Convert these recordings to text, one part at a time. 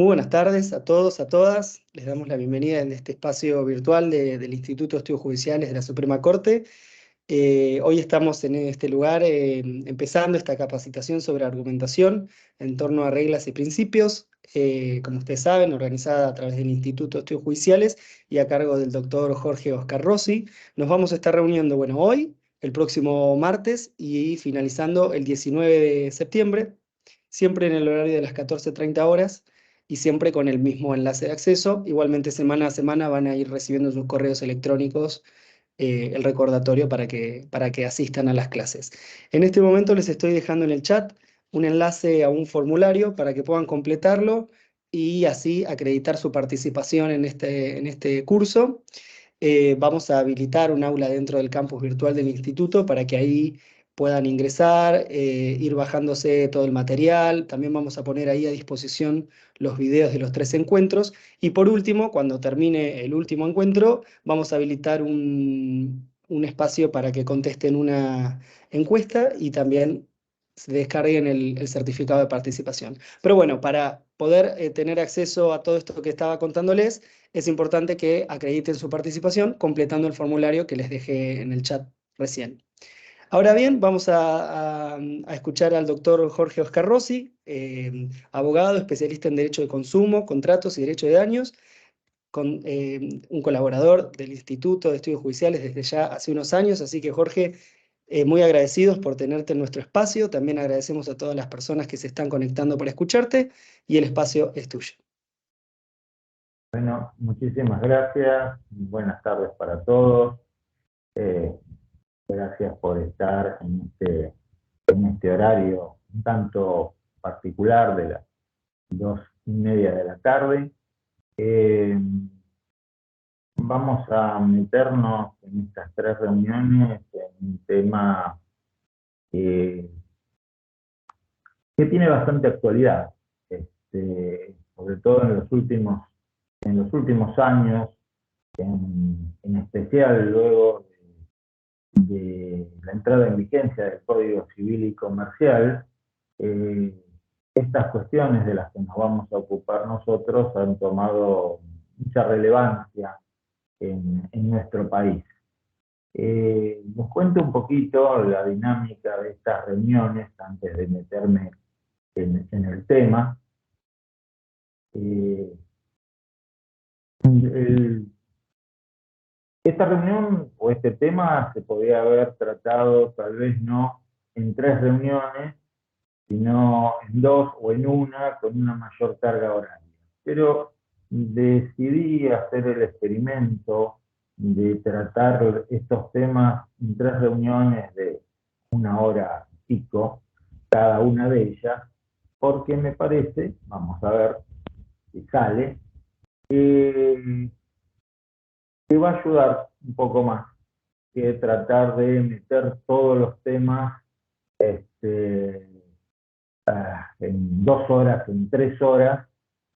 Muy buenas tardes a todos, a todas. Les damos la bienvenida en este espacio virtual del Instituto de Estudios Judiciales de la Suprema Corte. Hoy estamos en este lugar empezando esta capacitación sobre argumentación en torno a reglas y principios, como ustedes saben, organizada a través del Instituto de Estudios Judiciales y a cargo del doctor Jorge Oscar Rossi. Nos vamos a estar reuniendo, bueno, hoy, el próximo martes y finalizando el 19 de septiembre, siempre en el horario de las 14:30 horas y siempre con el mismo enlace de acceso. Igualmente semana a semana van a ir recibiendo sus correos electrónicos el recordatorio para que asistan a las clases. En este momento les estoy dejando en el chat un enlace a un formulario para que puedan completarlo y así acreditar su participación en este curso. Vamos a habilitar un aula dentro del campus virtual del instituto para que ahí puedan ingresar, ir bajándose todo el material. También vamos a poner ahí a disposición los videos de los 3 encuentros. Y por último, cuando termine el último encuentro, vamos a habilitar un espacio para que contesten una encuesta y también se descarguen el certificado de participación. Pero bueno, para poder tener acceso a todo esto que estaba contándoles, es importante que acrediten su participación completando el formulario que les dejé en el chat recién. Ahora bien, vamos a escuchar al doctor Jorge Oscar Rossi, abogado, especialista en Derecho de Consumo, Contratos y Derecho de Daños, un colaborador del Instituto de Estudios Judiciales desde ya hace unos años. Así que Jorge, muy agradecidos por tenerte en nuestro espacio. También agradecemos a todas las personas que se están conectando para escucharte y el espacio es tuyo. Bueno, muchísimas gracias. Buenas tardes para todos. Gracias por estar en este horario un tanto particular de las 2:30 de la tarde. Vamos a meternos en estas 3 reuniones en un tema que tiene bastante actualidad, sobre todo en los últimos años, en especial luego de la entrada en vigencia del Código Civil y Comercial. Estas cuestiones de las que nos vamos a ocupar nosotros han tomado mucha relevancia en nuestro país. Les cuento un poquito la dinámica de estas reuniones antes de meterme en el tema. Esta reunión o este tema se podría haber tratado tal vez no en 3 reuniones, sino en 2 o en una con una mayor carga horaria. Pero decidí hacer el experimento de tratar estos temas en 3 reuniones de 1 hora y pico, cada una de ellas, porque me parece, vamos a ver si sale, que va a ayudar un poco más que tratar de meter todos los temas en 2 horas, en 3 horas,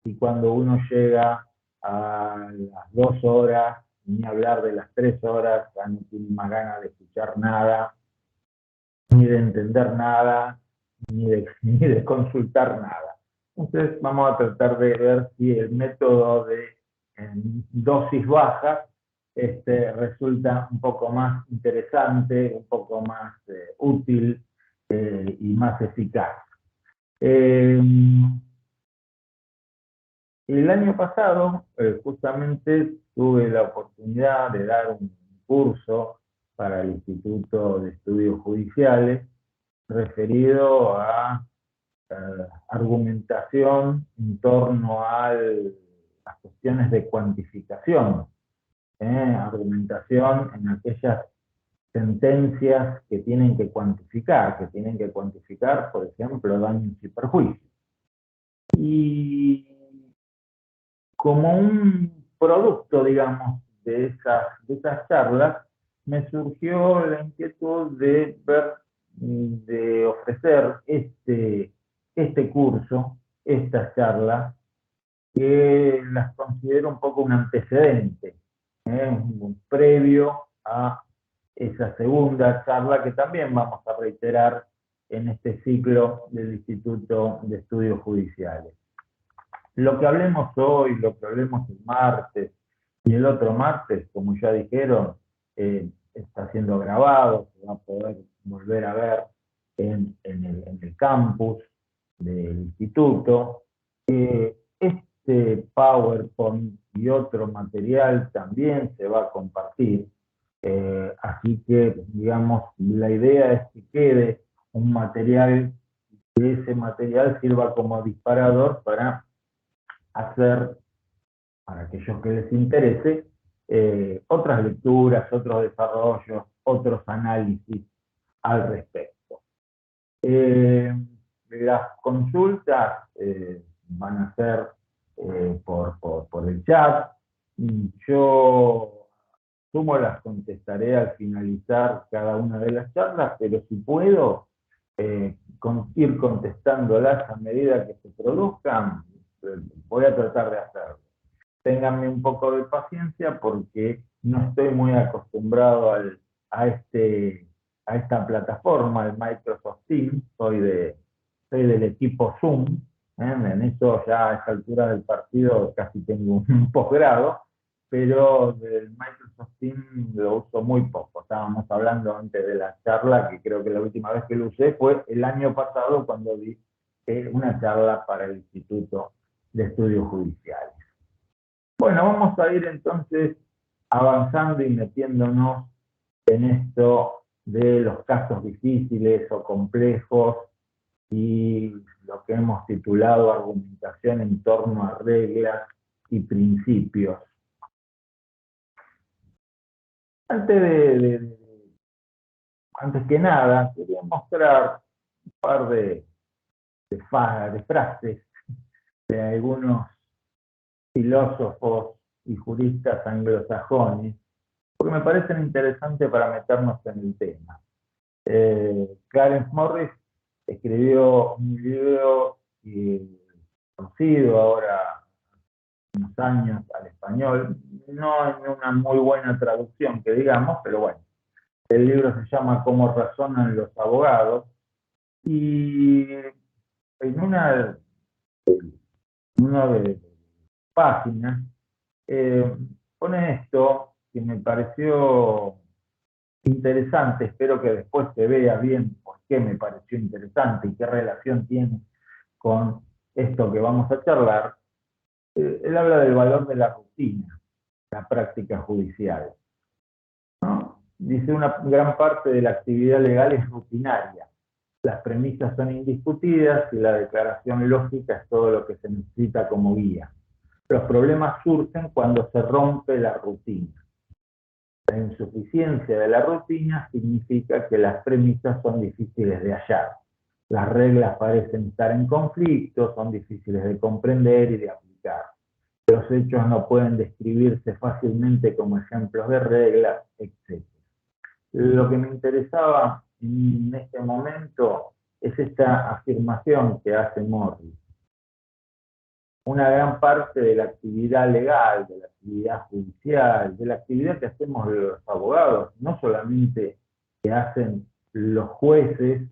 y cuando uno llega a las 2 horas, ni hablar de las 3 horas, ya no tiene más ganas de escuchar nada, ni de entender nada, ni de consultar nada. Entonces vamos a tratar de ver si el método de dosis bajas resulta un poco más interesante, un poco más útil y más eficaz. El año pasado, justamente, tuve la oportunidad de dar un curso para el Instituto de Estudios Judiciales referido a argumentación en torno a las cuestiones de cuantificación, argumentación en aquellas sentencias que tienen que cuantificar, por ejemplo, daños y perjuicios. Y como un producto, digamos, de esas charlas, me surgió la inquietud de ofrecer este curso, estas charlas, que las considero un poco un antecedente, previo a esa segunda charla que también vamos a reiterar en este ciclo del Instituto de Estudios Judiciales. Lo que hablemos hoy, lo que hablemos el martes y el otro martes, como ya dijeron, está siendo grabado, se va a poder volver a ver en el campus del instituto. Este PowerPoint y otro material también se va a compartir. Así que, digamos, la idea es que quede un material, que ese material sirva como disparador para hacer, para aquellos que les interese, otras lecturas, otros desarrollos, otros análisis al respecto. Las consultas van a ser por el chat. Yo sumo las contestaré al finalizar cada una de las charlas, pero si puedo ir contestándolas a medida que se produzcan, voy a tratar de hacerlo. Ténganme un poco de paciencia porque no estoy muy acostumbrado a, a esta plataforma, el Microsoft Teams, soy del equipo Zoom, en eso ya a esta altura del partido casi tengo un posgrado, pero del Microsoft Teams lo uso muy poco. Estábamos hablando antes de la charla, que creo que la última vez que lo usé fue el año pasado cuando di una charla para el Instituto de Estudios Judiciales. Bueno, vamos a ir entonces avanzando y metiéndonos en esto de los casos difíciles o complejos y lo que hemos titulado argumentación en torno a reglas y principios. Antes que nada, quería mostrar un par de frases de algunos filósofos y juristas anglosajones, porque me parecen interesantes para meternos en el tema. Clarence Morris escribió un libro conocido ahora unos años al español, no en una muy buena traducción que digamos, pero bueno, el libro se llama Cómo razonan los abogados, y en una de páginas pone esto que me pareció interesante, espero que después se vea bien por qué me pareció interesante y qué relación tiene con esto que vamos a charlar. Él habla del valor de la rutina, la práctica judicial, ¿no? Dice, una gran parte de la actividad legal es rutinaria. Las premisas son indiscutidas y la declaración lógica es todo lo que se necesita como guía. Los problemas surgen cuando se rompe la rutina. La insuficiencia de la rutina significa que las premisas son difíciles de hallar. Las reglas parecen estar en conflicto, son difíciles de comprender y de aplicar. Los hechos no pueden describirse fácilmente como ejemplos de reglas, etc. Lo que me interesaba en este momento es esta afirmación que hace Morris. Una gran parte de la actividad legal, de la actividad judicial, de la actividad que hacemos los abogados, no solamente que hacen los jueces,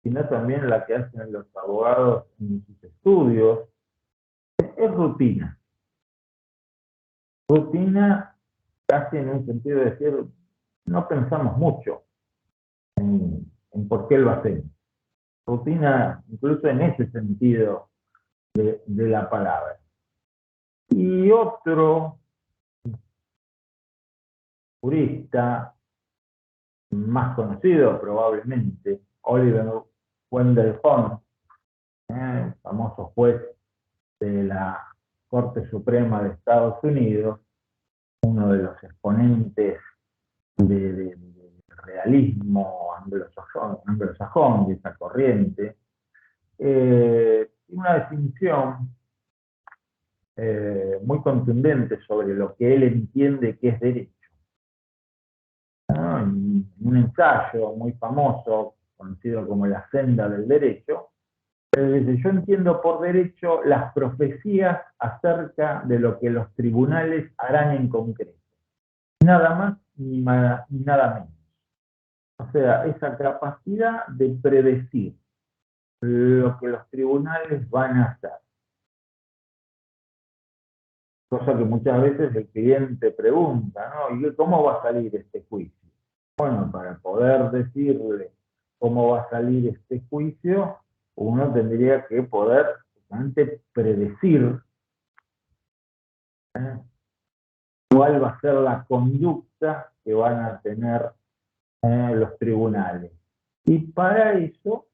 sino también la que hacen los abogados en sus estudios, es rutina. Rutina casi en un sentido de decir, no pensamos mucho en por qué lo hacemos. Rutina incluso en ese sentido de la palabra. Y otro jurista más conocido probablemente, Oliver Wendell Holmes, famoso juez de la Corte Suprema de Estados Unidos, uno de los exponentes del realismo anglosajón, de esa corriente, una definición muy contundente sobre lo que él entiende que es derecho. ¿No? En un ensayo muy famoso, conocido como La Senda del Derecho, dice, yo entiendo por derecho las profecías acerca de lo que los tribunales harán en concreto. Nada más ni nada menos. O sea, esa capacidad de predecir lo que los tribunales van a hacer. cosa que muchas veces el cliente pregunta, ¿no? ¿Y cómo va a salir este juicio? Bueno, para poder decirle cómo va a salir este juicio, uno tendría que poder justamente predecir, ¿eh?, cuál va a ser la conducta que van a tener los tribunales. Y para eso,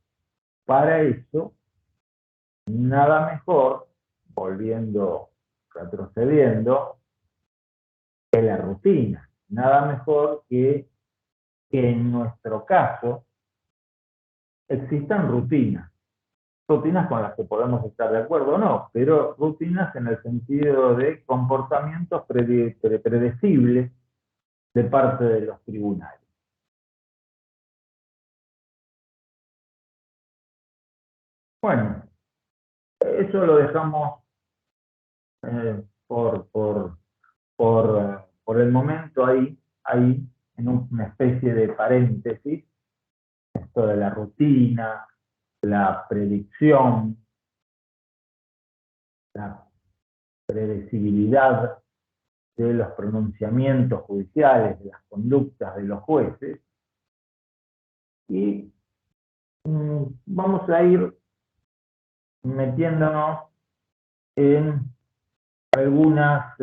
nada mejor, retrocediendo, que la rutina. Nada mejor que en nuestro caso existan rutinas. Rutinas con las que podemos estar de acuerdo o no, pero rutinas en el sentido de comportamientos predecibles de parte de los tribunales. Bueno, eso lo dejamos por el momento ahí en una especie de paréntesis, esto de la rutina, la predicción, la predecibilidad de los pronunciamientos judiciales, de las conductas de los jueces, y vamos a ir metiéndonos en algunas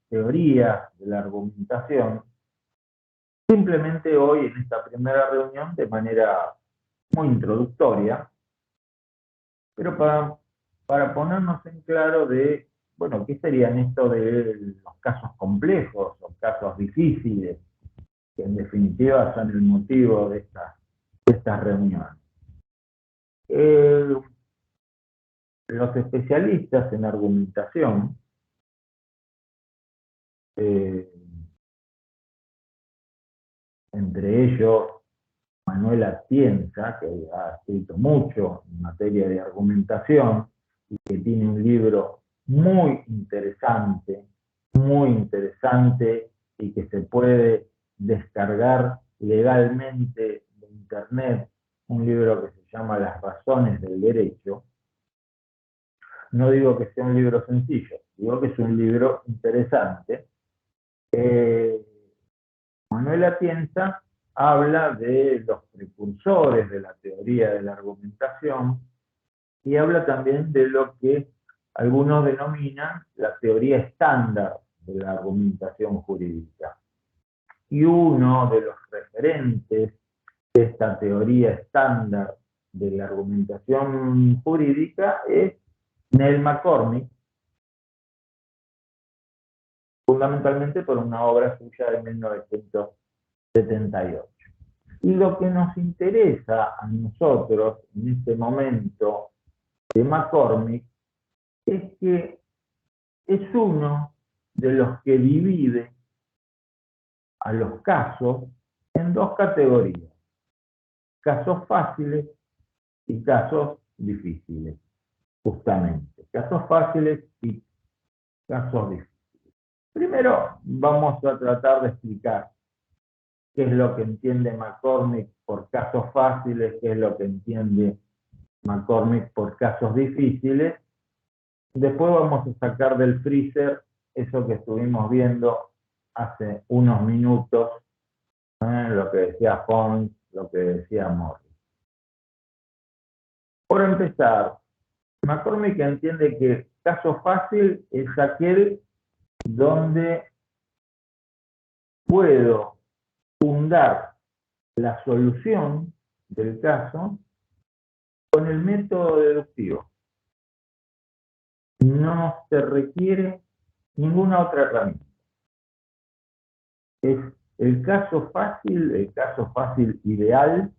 teorías de la argumentación, simplemente hoy en esta primera reunión de manera muy introductoria, pero para ponernos en claro de, bueno, ¿qué serían esto de los casos complejos o casos difíciles, que en definitiva son el motivo de estas reuniones? Los especialistas en argumentación, entre ellos Manuel Atienza, que ha escrito mucho en materia de argumentación y que tiene un libro muy interesante y que se puede descargar legalmente de internet, un libro que se llama Las razones del derecho. No digo que sea un libro sencillo, digo que es un libro interesante. Manuel Atienza habla de los precursores de la teoría de la argumentación y habla también de lo que algunos denominan la teoría estándar de la argumentación jurídica. Y uno de los referentes de esta teoría estándar de la argumentación jurídica es Neil McCormick, fundamentalmente por una obra suya de 1978. Y lo que nos interesa a nosotros en este momento de McCormick es que es uno de los que divide a los casos en dos categorías: casos fáciles y casos difíciles, justamente. Casos fáciles y casos difíciles. Primero vamos a tratar de explicar qué es lo que entiende McCormick por casos fáciles, qué es lo que entiende McCormick por casos difíciles. Después vamos a sacar del freezer eso que estuvimos viendo hace unos minutos, lo que decía Holmes, lo que decía Morris. Por empezar, McCormick entiende que caso fácil es aquel donde puedo fundar la solución del caso con el método deductivo. No se requiere ninguna otra herramienta. Es el caso fácil ideal,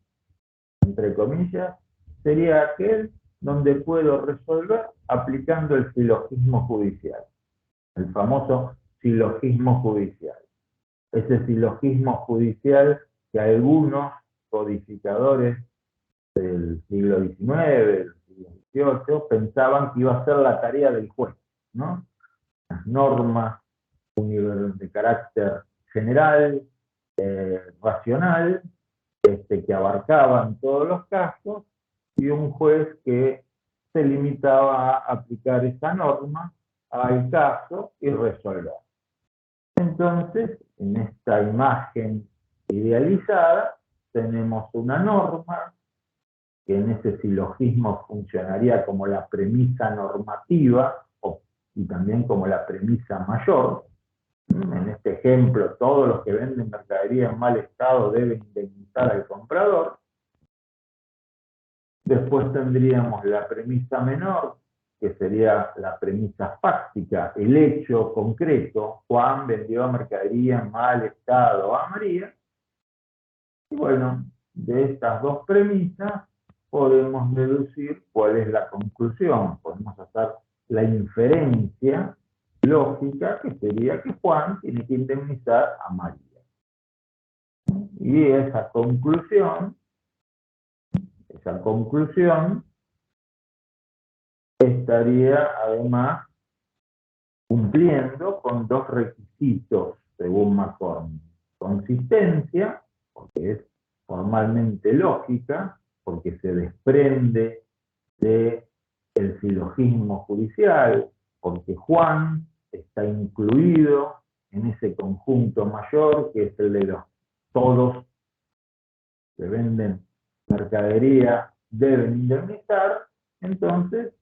entre comillas, sería aquel donde puedo resolver aplicando el silogismo judicial, el famoso silogismo judicial. Ese silogismo judicial que algunos codificadores del siglo XIX, del siglo XVIII, pensaban que iba a ser la tarea del juez, ¿no? Las normas de carácter general, racional, que abarcaban todos los casos, y un juez que se limitaba a aplicar esa norma al caso y resolver. Entonces, en esta imagen idealizada, tenemos una norma que en ese silogismo funcionaría como la premisa normativa y también como la premisa mayor. En este ejemplo, todos los que venden mercadería en mal estado deben indemnizar al comprador. Después tendríamos la premisa menor, que sería la premisa fáctica, el hecho concreto. Juan vendió mercadería en mal estado a María. Y bueno, de estas dos premisas podemos deducir cuál es la conclusión. Podemos hacer la inferencia lógica, que sería que Juan tiene que indemnizar a María. Y esa conclusión estaría además cumpliendo con dos requisitos, según McCormick. Consistencia, porque es formalmente lógica, porque se desprende del silogismo judicial, porque Juan está incluido en ese conjunto mayor que es el de los todos que venden mercadería deben indemnizar. Entonces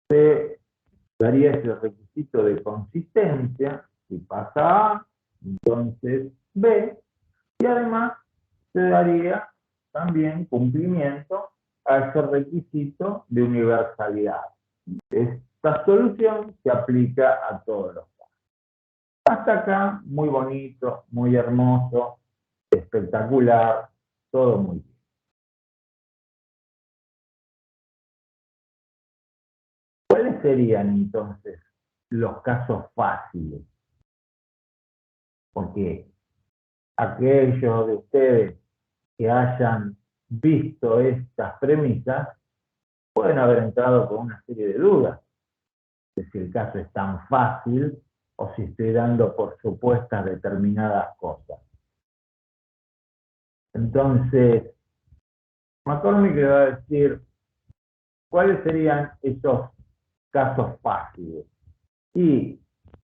se daría ese requisito de consistencia. Si pasa A, entonces B, y además se daría también cumplimiento a ese requisito de universalidad. Esta solución se aplica a todos los casos. Hasta acá, muy bonito, muy hermoso, espectacular, todo muy bien. ¿Cuáles serían entonces los casos fáciles? Porque aquellos de ustedes que hayan visto estas premisas pueden haber entrado con una serie de dudas de si el caso es tan fácil o si estoy dando por supuestas determinadas cosas. Entonces, McCormick le va a decir cuáles serían esos casos fáciles. Y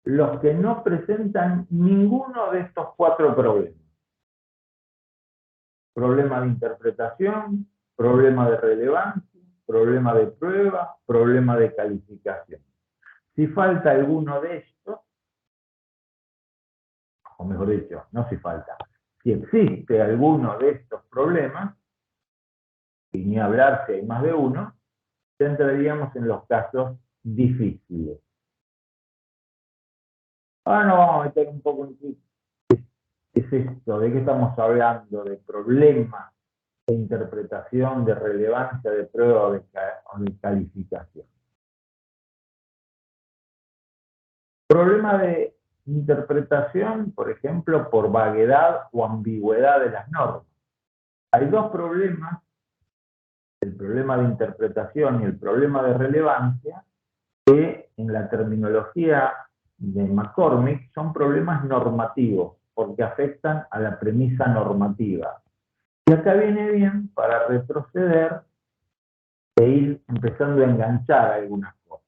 los que no presentan ninguno de estos cuatro problemas. Problema de interpretación, problema de relevancia, problema de prueba, problema de calificación. Si falta alguno de estos, o mejor dicho, no si falta, si existe alguno de estos problemas, y ni hablar si hay más de uno, entraríamos en los casos difíciles. Ahora nos vamos a meter un poco en qué es esto, de qué estamos hablando, de problemas de interpretación, de relevancia, de prueba o de calificación. Problema de interpretación, por ejemplo, por vaguedad o ambigüedad de las normas. Hay dos problemas, el problema de interpretación y el problema de relevancia, que en la terminología de McCormick son problemas normativos, porque afectan a la premisa normativa. Y acá viene bien para retroceder e ir empezando a enganchar algunas cosas.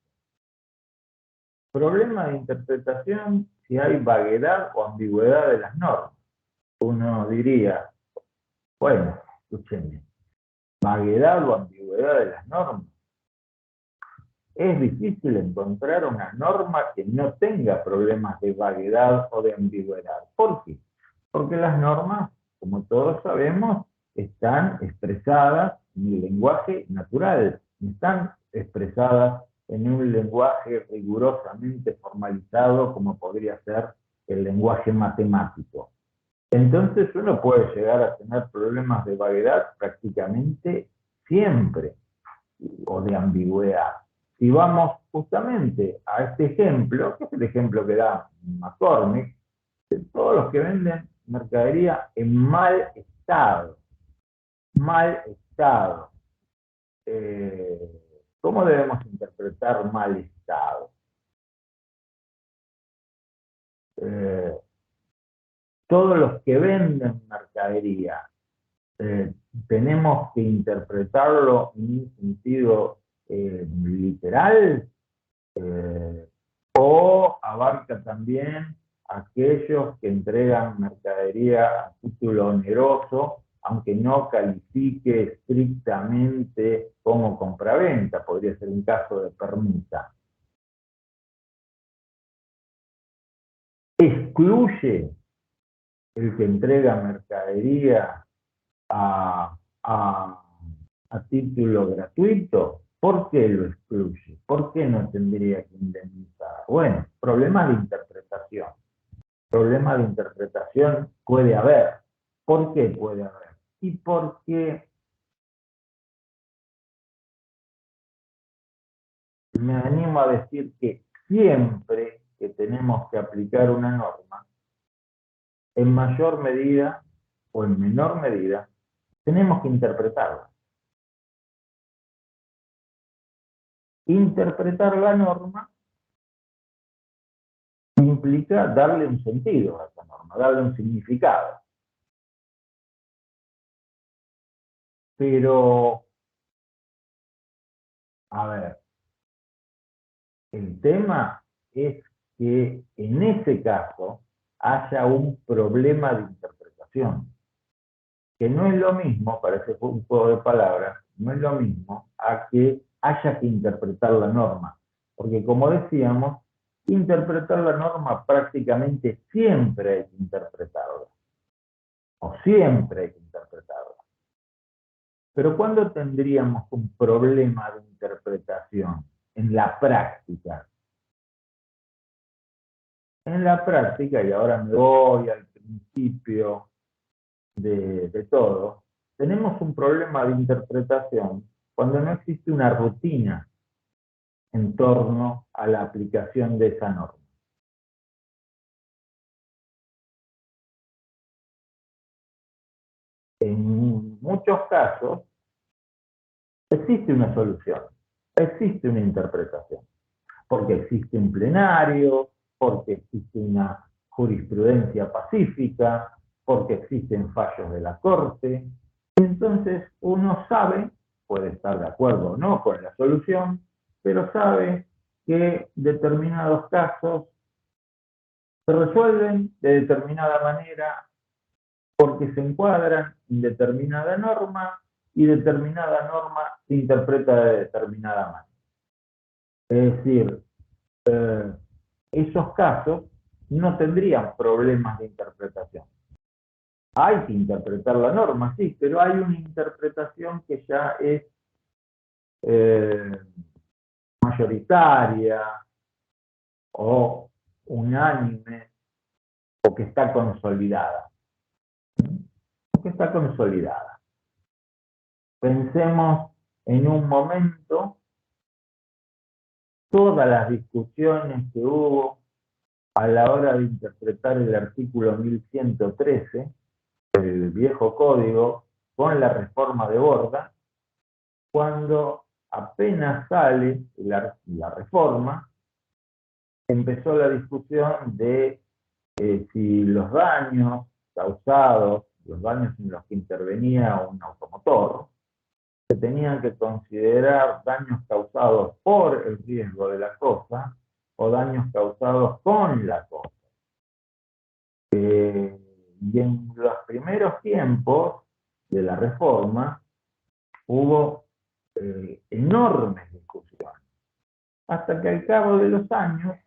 Problema de interpretación si hay vaguedad o ambigüedad de las normas. Uno diría, bueno, escúchenme, vaguedad o ambigüedad de las normas. Es difícil encontrar una norma que no tenga problemas de vaguedad o de ambigüedad. ¿Por qué? Porque las normas, como todos sabemos, están expresadas en el lenguaje natural, están expresadas en un lenguaje rigurosamente formalizado como podría ser el lenguaje matemático. Entonces uno puede llegar a tener problemas de vaguedad prácticamente siempre, o de ambigüedad. Si vamos justamente a este ejemplo, que es el ejemplo que da McCormick, de todos los que venden mercadería en mal estado. Mal estado. ¿Cómo debemos interpretar mal estado? Todos los que venden mercadería, tenemos que interpretarlo en un sentido literal. o abarca también aquellos que entregan mercadería a título oneroso, aunque no califique estrictamente como compraventa, podría ser un caso de permuta. Excluye el que entrega mercadería a título gratuito. ¿Por qué lo excluye? ¿Por qué no tendría que indemnizar? Bueno, problemas de interpretación. Problemas de interpretación puede haber. ¿Por qué puede haber? Y porque me animo a decir que siempre que tenemos que aplicar una norma, en mayor medida o en menor medida, tenemos que interpretarla. Interpretar la norma implica darle un sentido a esa norma, darle un significado. Pero, a ver, el tema es que en ese caso haya un problema de interpretación, que no es lo mismo, parece un juego de palabras, no es lo mismo a que haya que interpretar la norma. Porque como decíamos, interpretar la norma prácticamente siempre hay que interpretarla. O siempre hay que interpretarla. Pero ¿cuándo tendríamos un problema de interpretación? En la práctica. En la práctica, y ahora me voy al principio de todo, tenemos un problema de interpretación cuando no existe una rutina en torno a la aplicación de esa norma. En muchos casos existe una solución, existe una interpretación, porque existe un plenario, porque existe una jurisprudencia pacífica, porque existen fallos de la Corte. Entonces uno sabe, puede estar de acuerdo o no con la solución, pero sabe que determinados casos se resuelven de determinada manera porque se encuadran en determinada norma y determinada norma se interpreta de determinada manera. Es decir, esos casos no tendrían problemas de interpretación. Hay que interpretar la norma, sí, pero hay una interpretación que ya es mayoritaria o unánime o que está consolidada. O que está consolidada. Pensemos en un momento todas las discusiones que hubo a la hora de interpretar el artículo 1113 del viejo código con la reforma de Borda, cuando apenas sale la reforma, empezó la discusión de si los daños causados, los daños en los que intervenía un automotor, se tenían que considerar daños causados por el riesgo de la cosa o daños causados con la cosa. Y en los primeros tiempos de la reforma hubo enormes discusiones, hasta que al cabo de los años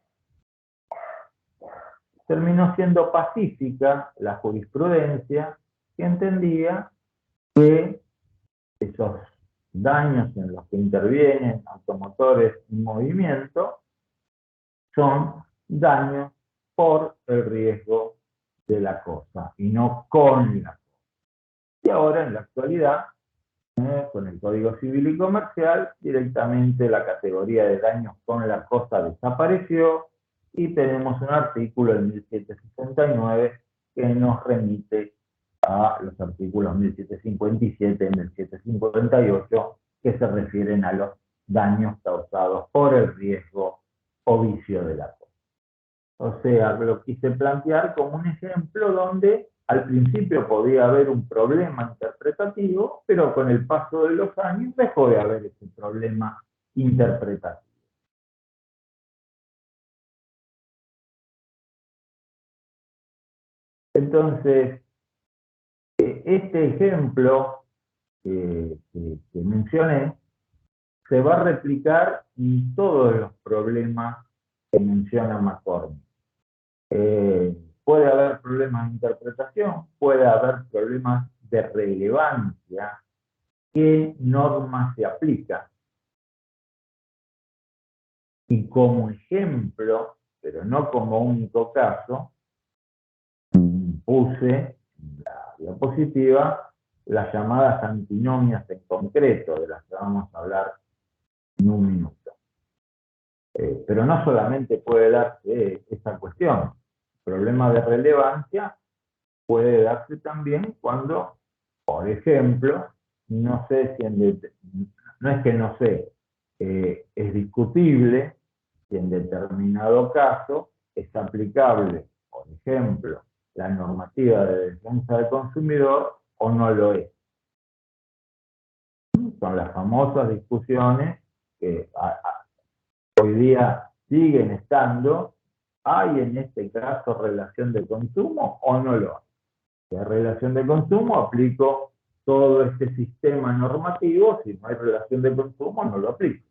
terminó siendo pacífica la jurisprudencia que entendía que esos daños en los que intervienen automotores en movimiento son daños por el riesgo de la cosa y no con la cosa. Y ahora, en la actualidad, con el Código Civil y Comercial, directamente la categoría de daños con la cosa desapareció y tenemos un artículo, el 1769, que nos remite a los artículos 1757 y 1758, que se refieren a los daños causados por el riesgo o vicio de la cosa. O sea, lo quise plantear como un ejemplo donde al principio podía haber un problema interpretativo, pero con el paso de los años dejó de haber ese problema interpretativo. Entonces, este ejemplo que mencioné se va a replicar en todos los problemas que menciona McCormick. Puede haber problemas de interpretación, puede haber problemas de relevancia, qué norma se aplica. Y como ejemplo, pero no como único caso, puse en la diapositiva las llamadas antinomias en concreto, de las que vamos a hablar en un minuto. Pero no solamente puede darse esa cuestión. El problema de relevancia puede darse también cuando, por ejemplo, no sé si no es que no sé, es discutible si en determinado caso es aplicable, por ejemplo, la normativa de defensa del consumidor o no lo es. Son las famosas discusiones que hoy día siguen estando. ¿Hay en este caso relación de consumo o no lo hay? Si hay relación de consumo, aplico todo este sistema normativo. Si no hay relación de consumo, no lo aplico.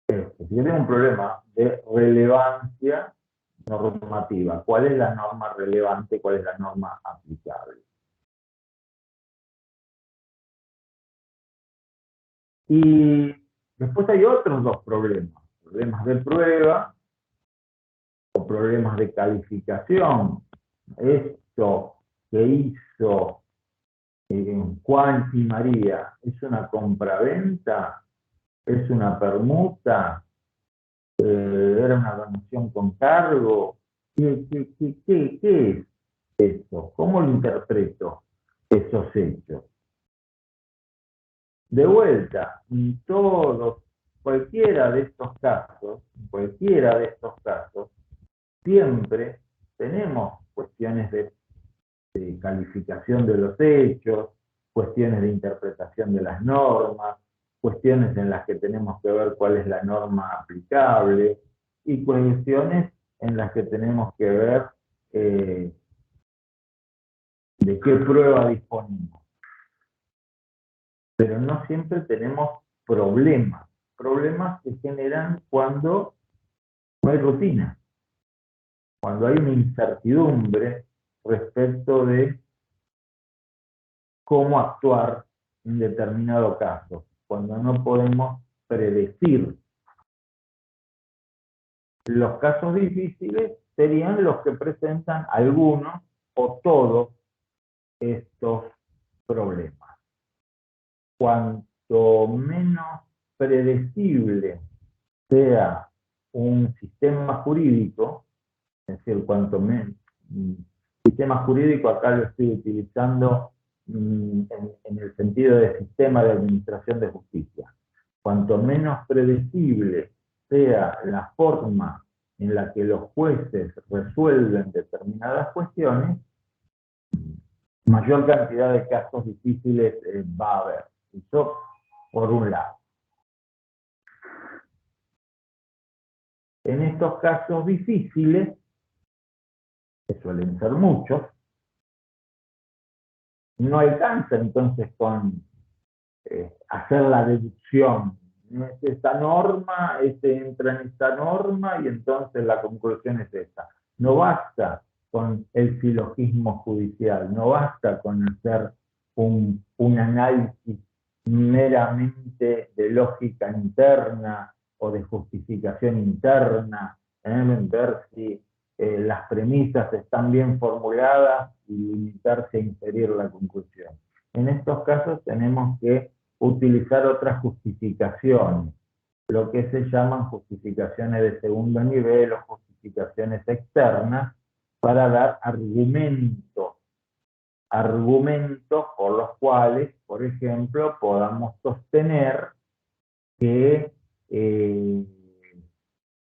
Si tiene un problema de relevancia normativa, ¿cuál es la norma relevante? ¿Cuál es la norma aplicable? Y después hay otros dos problemas. Problemas de prueba o problemas de calificación. Esto que hizo Juan y María, ¿es una compraventa? ¿Es una permuta? ¿Era una donación con cargo? ¿Qué es eso? ¿Cómo lo interpreto esos hechos? De vuelta, en cualquiera de estos casos, siempre tenemos cuestiones de calificación de los hechos, cuestiones de interpretación de las normas, cuestiones en las que tenemos que ver cuál es la norma aplicable y cuestiones en las que tenemos que ver de qué prueba disponemos. Pero no siempre tenemos problemas. Problemas se generan cuando no hay rutina, cuando hay una incertidumbre respecto de cómo actuar en determinado caso, cuando no podemos predecir. Los casos difíciles serían los que presentan algunos o todos estos problemas. Cuanto menos predecible sea un sistema jurídico, es decir, cuanto menos sistema jurídico, acá lo estoy utilizando en el sentido de sistema de administración de justicia. Cuanto menos predecible sea la forma en la que los jueces resuelven determinadas cuestiones, mayor cantidad de casos difíciles va a haber. Eso por un lado. En estos casos difíciles, que suelen ser muchos, no alcanza entonces con hacer la deducción. No es esta norma, entra en esta norma y entonces la conclusión es esta. No basta con el silogismo judicial, no basta con hacer un análisis meramente de lógica interna o de justificación interna, ver si las premisas están bien formuladas y limitarse a inferir la conclusión. En estos casos tenemos que utilizar otras justificaciones, lo que se llaman justificaciones de segundo nivel o justificaciones externas, para dar argumentos por los cuales, por ejemplo, podamos sostener que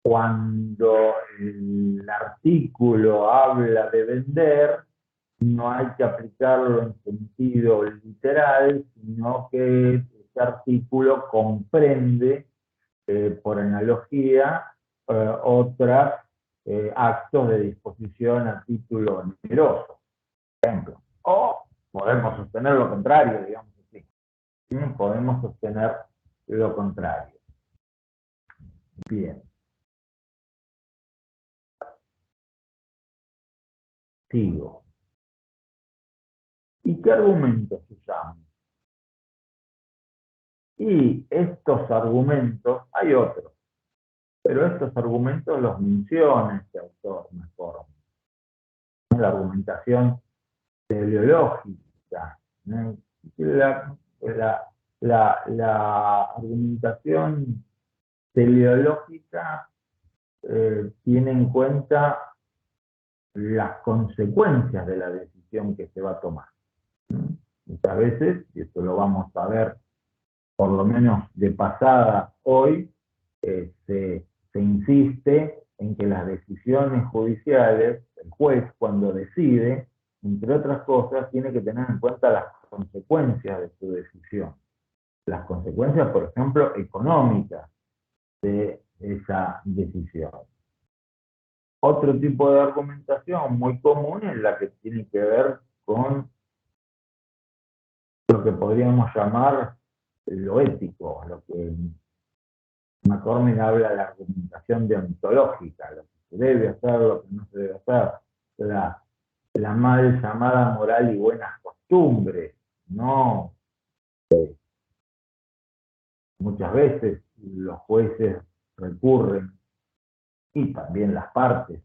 cuando el artículo habla de vender, no hay que aplicarlo en sentido literal, sino que ese artículo comprende, por analogía, otros actos de disposición a título numeroso. ejemplo. O podemos sostener lo contrario, digamos así. Podemos sostener lo contrario. Bien. Sigo. ¿Y qué argumentos usamos? Y estos argumentos, hay otros, pero estos argumentos los menciona este autor mejor. La argumentación teleológica, ¿no? La argumentación teleológica tiene en cuenta las consecuencias de la decisión que se va a tomar. Muchas veces, y esto lo vamos a ver por lo menos de pasada hoy, se insiste en que las decisiones judiciales, el juez cuando decide, entre otras cosas, tiene que tener en cuenta las consecuencias de su decisión. Las consecuencias, por ejemplo, económicas de esa decisión. Otro tipo de argumentación muy común es la que tiene que ver con lo que podríamos llamar lo ético, lo que McCormick habla de la argumentación deontológica, lo que se debe hacer, lo que no se debe hacer, la mal llamada moral y buenas costumbres, ¿no? Muchas veces los jueces recurren, y también las partes,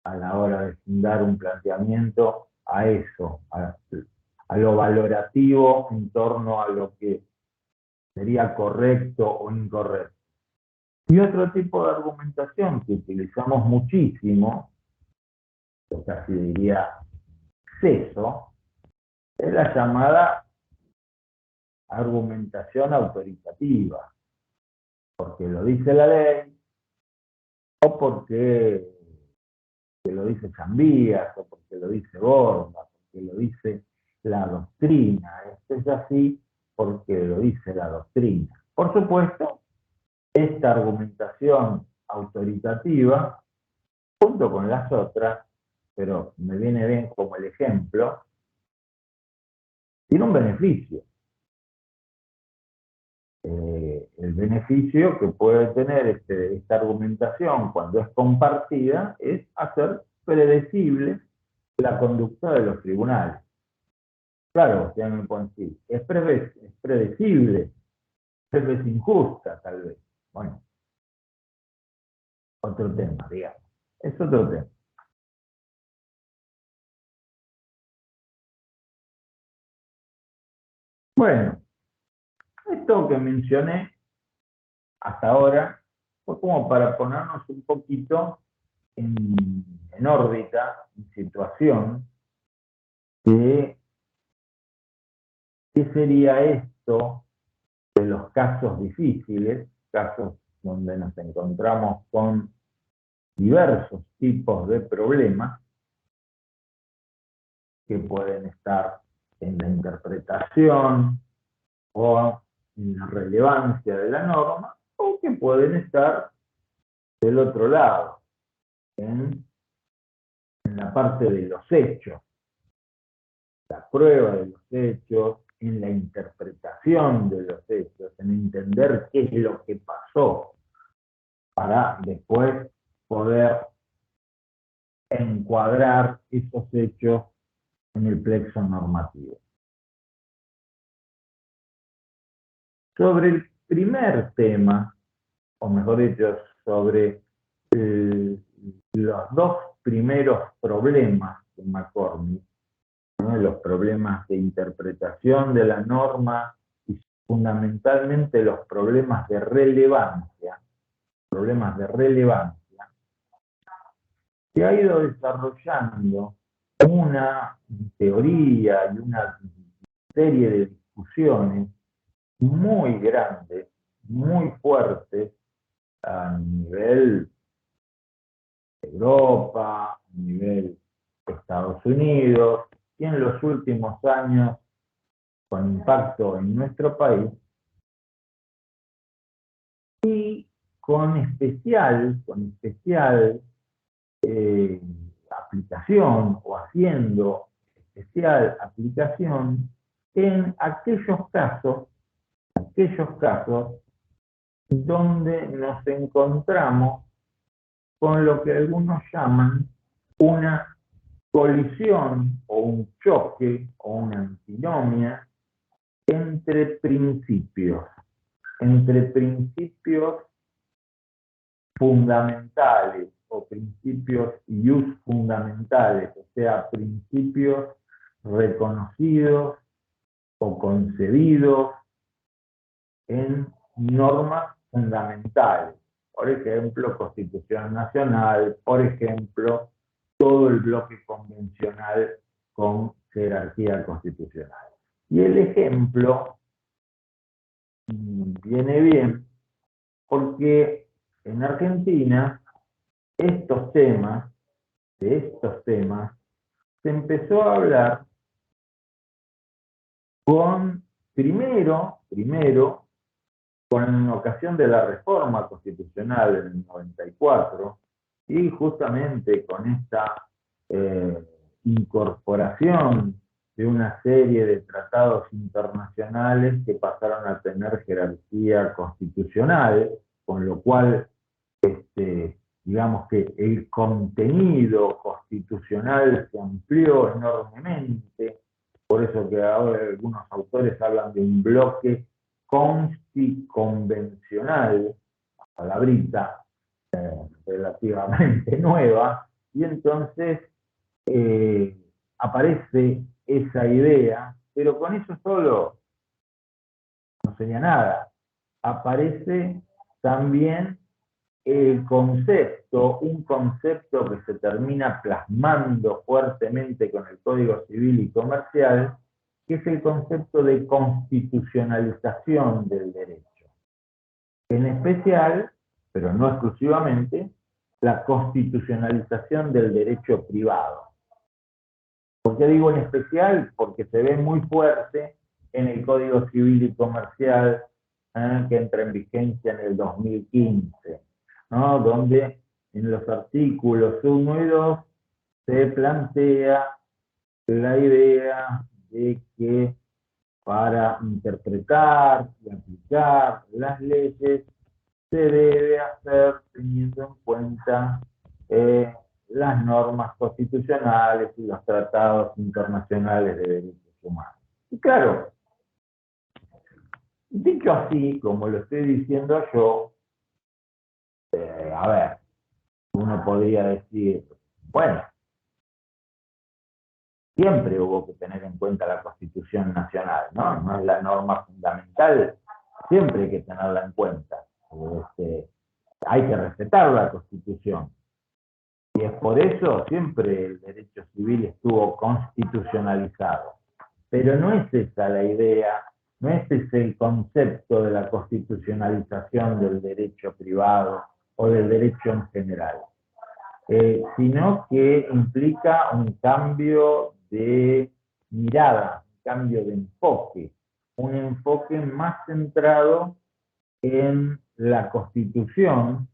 a la hora de dar un planteamiento a eso, a lo valorativo en torno a lo que sería correcto o incorrecto. Y otro tipo de argumentación que utilizamos muchísimo, yo casi diría exceso, es la llamada argumentación autoritativa, porque lo dice la ley, o porque lo dice Chambías, o porque lo dice Borba, porque lo dice la doctrina. Esto es así porque lo dice la doctrina. Por supuesto, esta argumentación autoritativa, junto con las otras, pero me viene bien como el ejemplo, tiene un beneficio. El beneficio que puede tener esta argumentación cuando es compartida es hacer predecible la conducta de los tribunales. Claro, ustedes me pueden decir, es predecible, es injusta tal vez. Bueno, otro tema, digamos. Es otro tema. Bueno, esto que mencioné hasta ahora fue como para ponernos un poquito en órbita, en situación, de qué sería esto de los casos difíciles, casos donde nos encontramos con diversos tipos de problemas que pueden estar en la interpretación o en la relevancia de la norma, o que pueden estar del otro lado, en la parte de los hechos, la prueba de los hechos, en la interpretación de los hechos, en entender qué es lo que pasó, para después poder encuadrar esos hechos en el plexo normativo. Sobre el primer tema, o mejor dicho, sobre los dos primeros problemas de McCormick, ¿no? Los problemas de interpretación de la norma y fundamentalmente los problemas de relevancia, se ha ido desarrollando una teoría y una serie de discusiones muy grandes, muy fuertes a nivel Europa, a nivel Estados Unidos, y en los últimos años, con impacto en nuestro país, y con especial aplicación o haciendo especial aplicación en aquellos casos donde nos encontramos con lo que algunos llaman una colisión o un choque o una antinomia entre principios fundamentales o principios ius fundamentales, o sea, principios reconocidos o concebidos en normas fundamentales. Por ejemplo, Constitución Nacional, por ejemplo, todo el bloque convencional con jerarquía constitucional. Y el ejemplo viene bien porque en Argentina de estos temas, se empezó a hablar primero, con ocasión de la reforma constitucional en el 94, y justamente con esta incorporación de una serie de tratados internacionales que pasaron a tener jerarquía constitucional, con lo cual digamos que el contenido constitucional se amplió enormemente, por eso que ahora algunos autores hablan de un bloque constitucional, palabrita relativamente nueva, y entonces aparece esa idea, pero con eso solo no sería nada. Aparece también un concepto que se termina plasmando fuertemente con el Código Civil y Comercial, que es el concepto de constitucionalización del derecho. En especial, pero no exclusivamente, la constitucionalización del derecho privado. ¿Por qué digo en especial? Porque se ve muy fuerte en el Código Civil y Comercial que entra en vigencia en el 2015, ¿no? Donde en los artículos 1 y 2 se plantea la idea de que para interpretar y aplicar las leyes se debe hacer teniendo en cuenta las normas constitucionales y los tratados internacionales de derechos humanos. Y claro, dicho así, como lo estoy diciendo yo, a ver, uno podría decir, bueno, siempre hubo que tener en cuenta la Constitución Nacional, ¿no? No es la norma fundamental, siempre hay que tenerla en cuenta. Hay que respetar la Constitución. Y es por eso siempre el derecho civil estuvo constitucionalizado. Pero no es esa la idea, no es ese el concepto de la constitucionalización del derecho privado o del derecho en general, sino que implica un cambio de mirada, un cambio de enfoque, un enfoque más centrado en la Constitución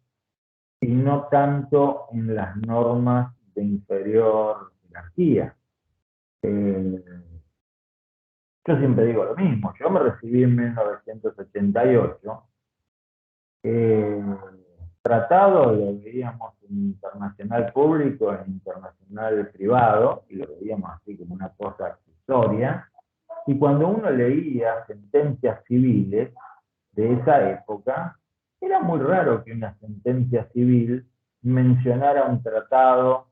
y no tanto en las normas de inferior jerarquía. Yo siempre digo lo mismo, yo me recibí en 1988, tratado lo veíamos en internacional público, en internacional privado, y lo veíamos así como una cosa accesoria, y cuando uno leía sentencias civiles de esa época, era muy raro que una sentencia civil mencionara un tratado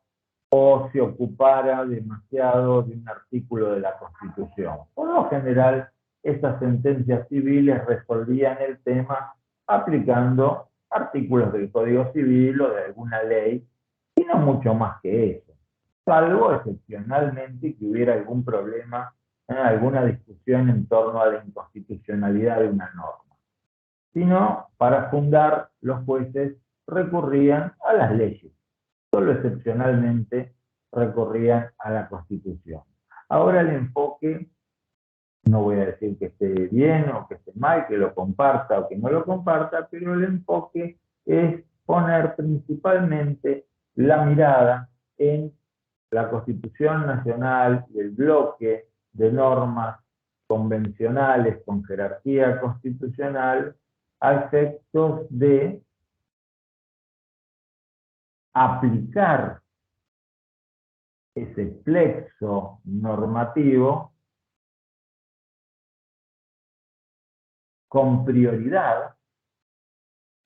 o se ocupara demasiado de un artículo de la Constitución. Por lo general, esas sentencias civiles resolvían el tema aplicando artículos del Código Civil o de alguna ley, y no mucho más que eso, salvo excepcionalmente que hubiera algún problema, alguna discusión en torno a la inconstitucionalidad de una norma. Sino, para fundar, los jueces recurrían a las leyes. Solo excepcionalmente recurrían a la Constitución. Ahora el enfoque, no voy a decir que esté bien o que esté mal, que lo comparta o que no lo comparta, pero el enfoque es poner principalmente la mirada en la Constitución Nacional y el bloque de normas convencionales con jerarquía constitucional a efectos de aplicar ese plexo normativo con prioridad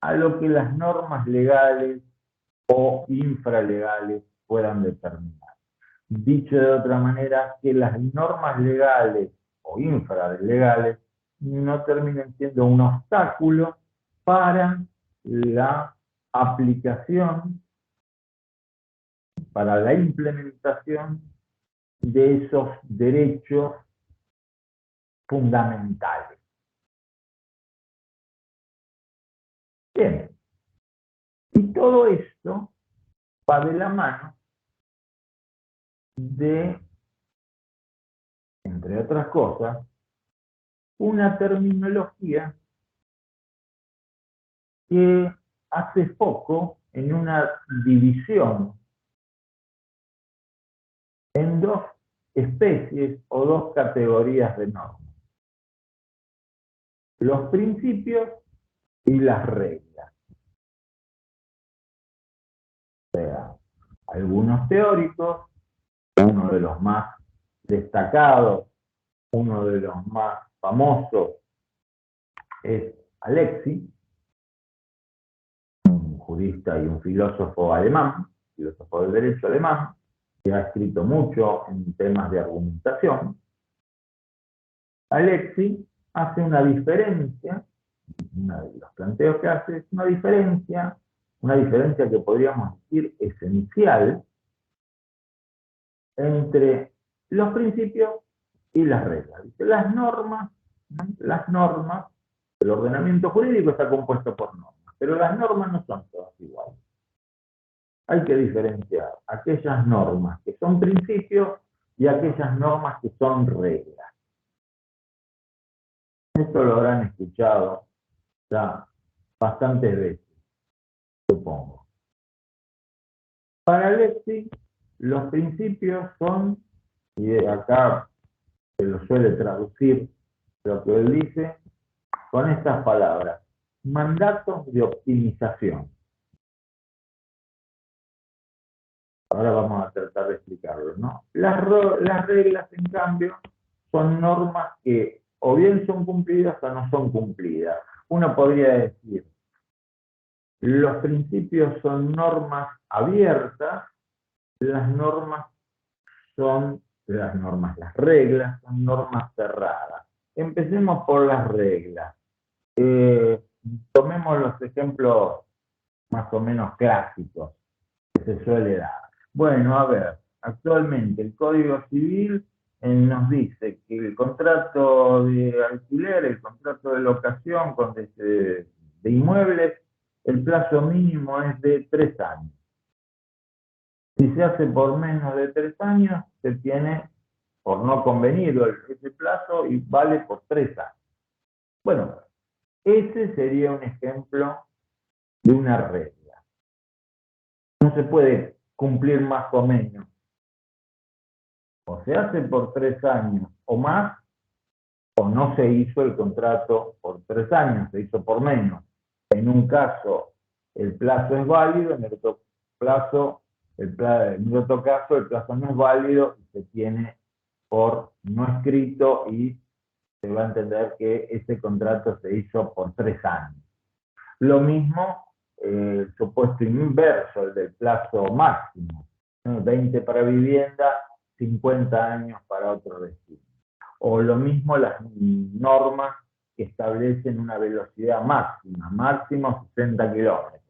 a lo que las normas legales o infralegales puedan determinar. Dicho de otra manera, que las normas legales o infralegales no terminen siendo un obstáculo para la aplicación, para la implementación de esos derechos fundamentales. Bien, y todo esto va de la mano de, entre otras cosas, una terminología que hace foco en una división en dos especies o dos categorías de normas: los principios y las reglas. O sea, algunos teóricos, uno de los más destacados, uno de los más famosos es Alexis, un jurista y un filósofo alemán, filósofo del derecho alemán, que ha escrito mucho en temas de argumentación. Alexis hace una diferencia, uno de los planteos que hace es una diferencia que podríamos decir esencial entre los principios y las reglas. Dice, las normas, el ordenamiento jurídico está compuesto por normas, pero las normas no son todas iguales. Hay que diferenciar aquellas normas que son principios y aquellas normas que son reglas. Esto lo habrán escuchado ya bastantes veces, supongo. Para Alexis, los principios son, y acá se lo suele traducir lo que él dice, con estas palabras: mandatos de optimización. Ahora vamos a tratar de explicarlo, ¿no? Las reglas, en cambio, son normas que o bien son cumplidas o no son cumplidas. Uno podría decir, los principios son normas abiertas, las reglas son normas cerradas. Empecemos por las reglas. Tomemos los ejemplos más o menos clásicos que se suele dar. Bueno, a ver, actualmente el Código Civil nos dice que el contrato de alquiler, el contrato de locación de inmuebles, el plazo mínimo es de 3 años. Si se hace por menos de 3 años, se tiene por no convenido ese plazo y vale por 3 años. Bueno, ese sería un ejemplo de una regla. No se puede cumplir más o menos. O se hace por 3 años o más, o no se hizo el contrato por 3 años, se hizo por menos. En un caso el plazo es válido, en el otro caso el plazo no es válido y se tiene por no escrito y se va a entender que ese contrato se hizo por 3 años. Lo mismo el supuesto inverso, el del plazo máximo, ¿no? 20 para vivienda, 50 años para otro destino. O lo mismo las normas que establecen una velocidad máximo 60 kilómetros.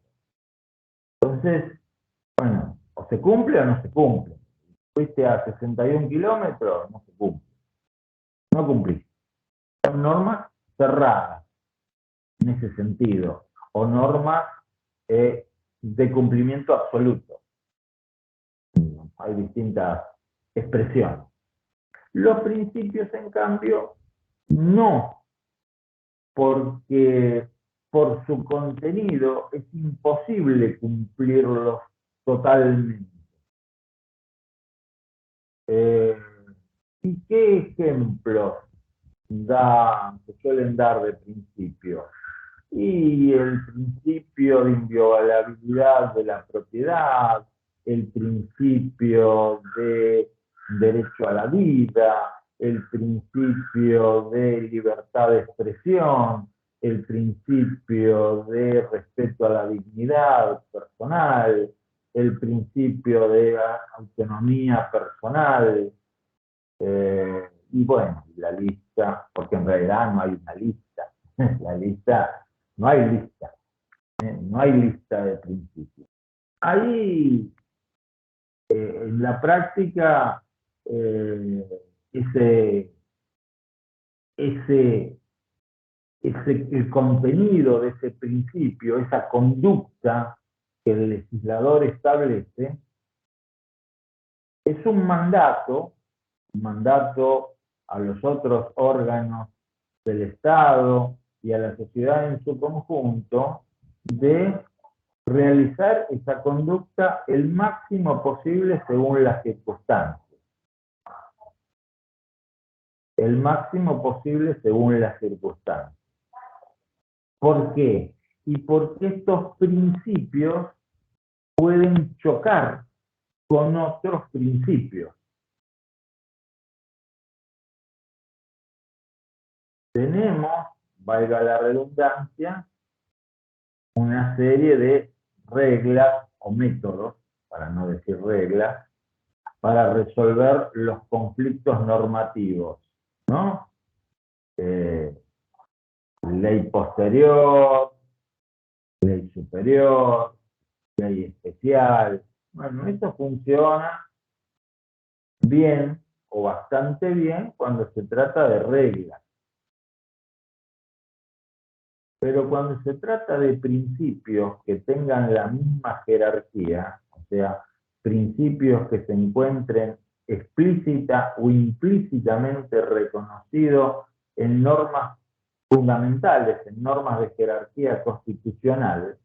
Entonces, bueno, o se cumple o no se cumple. Fuiste a 61 kilómetros, no se cumple. No cumpliste. Son normas cerradas en ese sentido, o normas de cumplimiento absoluto. Hay distintas expresiones. Los principios, en cambio, no, porque por su contenido es imposible cumplirlos totalmente. ¿Y qué ejemplos se suelen dar de principios? Y el principio de inviolabilidad de la propiedad, el principio de derecho a la vida, el principio de libertad de expresión, el principio de respeto a la dignidad personal, el principio de autonomía personal, y bueno, la lista, porque en realidad no hay una lista, la lista, no hay lista, no hay lista de principios. Ahí, en la práctica, el contenido de ese principio, esa conducta que el legislador establece, es un mandato a los otros órganos del Estado y a la sociedad en su conjunto de realizar esa conducta el máximo posible según las circunstancias. El máximo posible según las circunstancias. ¿Por qué? Y porque estos principios pueden chocar con otros principios. Tenemos, valga la redundancia, una serie de reglas o métodos, para no decir reglas, para resolver los conflictos normativos, ¿no? Ley posterior, ley superior, ley especial. Bueno, esto funciona bien o bastante bien cuando se trata de reglas. Pero cuando se trata de principios que tengan la misma jerarquía, o sea, principios que se encuentren explícita o implícitamente reconocidos en normas fundamentales, en normas de jerarquía constitucional,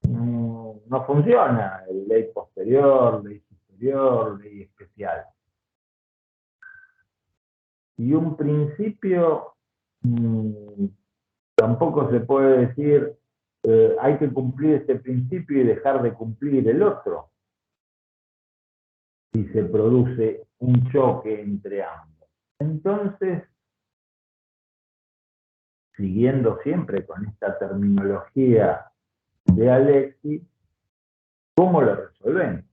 no funciona ley posterior, ley superior, ley especial. Y un principio tampoco se puede decir hay que cumplir este principio y dejar de cumplir el otro si se produce un choque entre ambos. Entonces, siguiendo siempre con esta terminología de Alexis, ¿cómo lo resolvemos?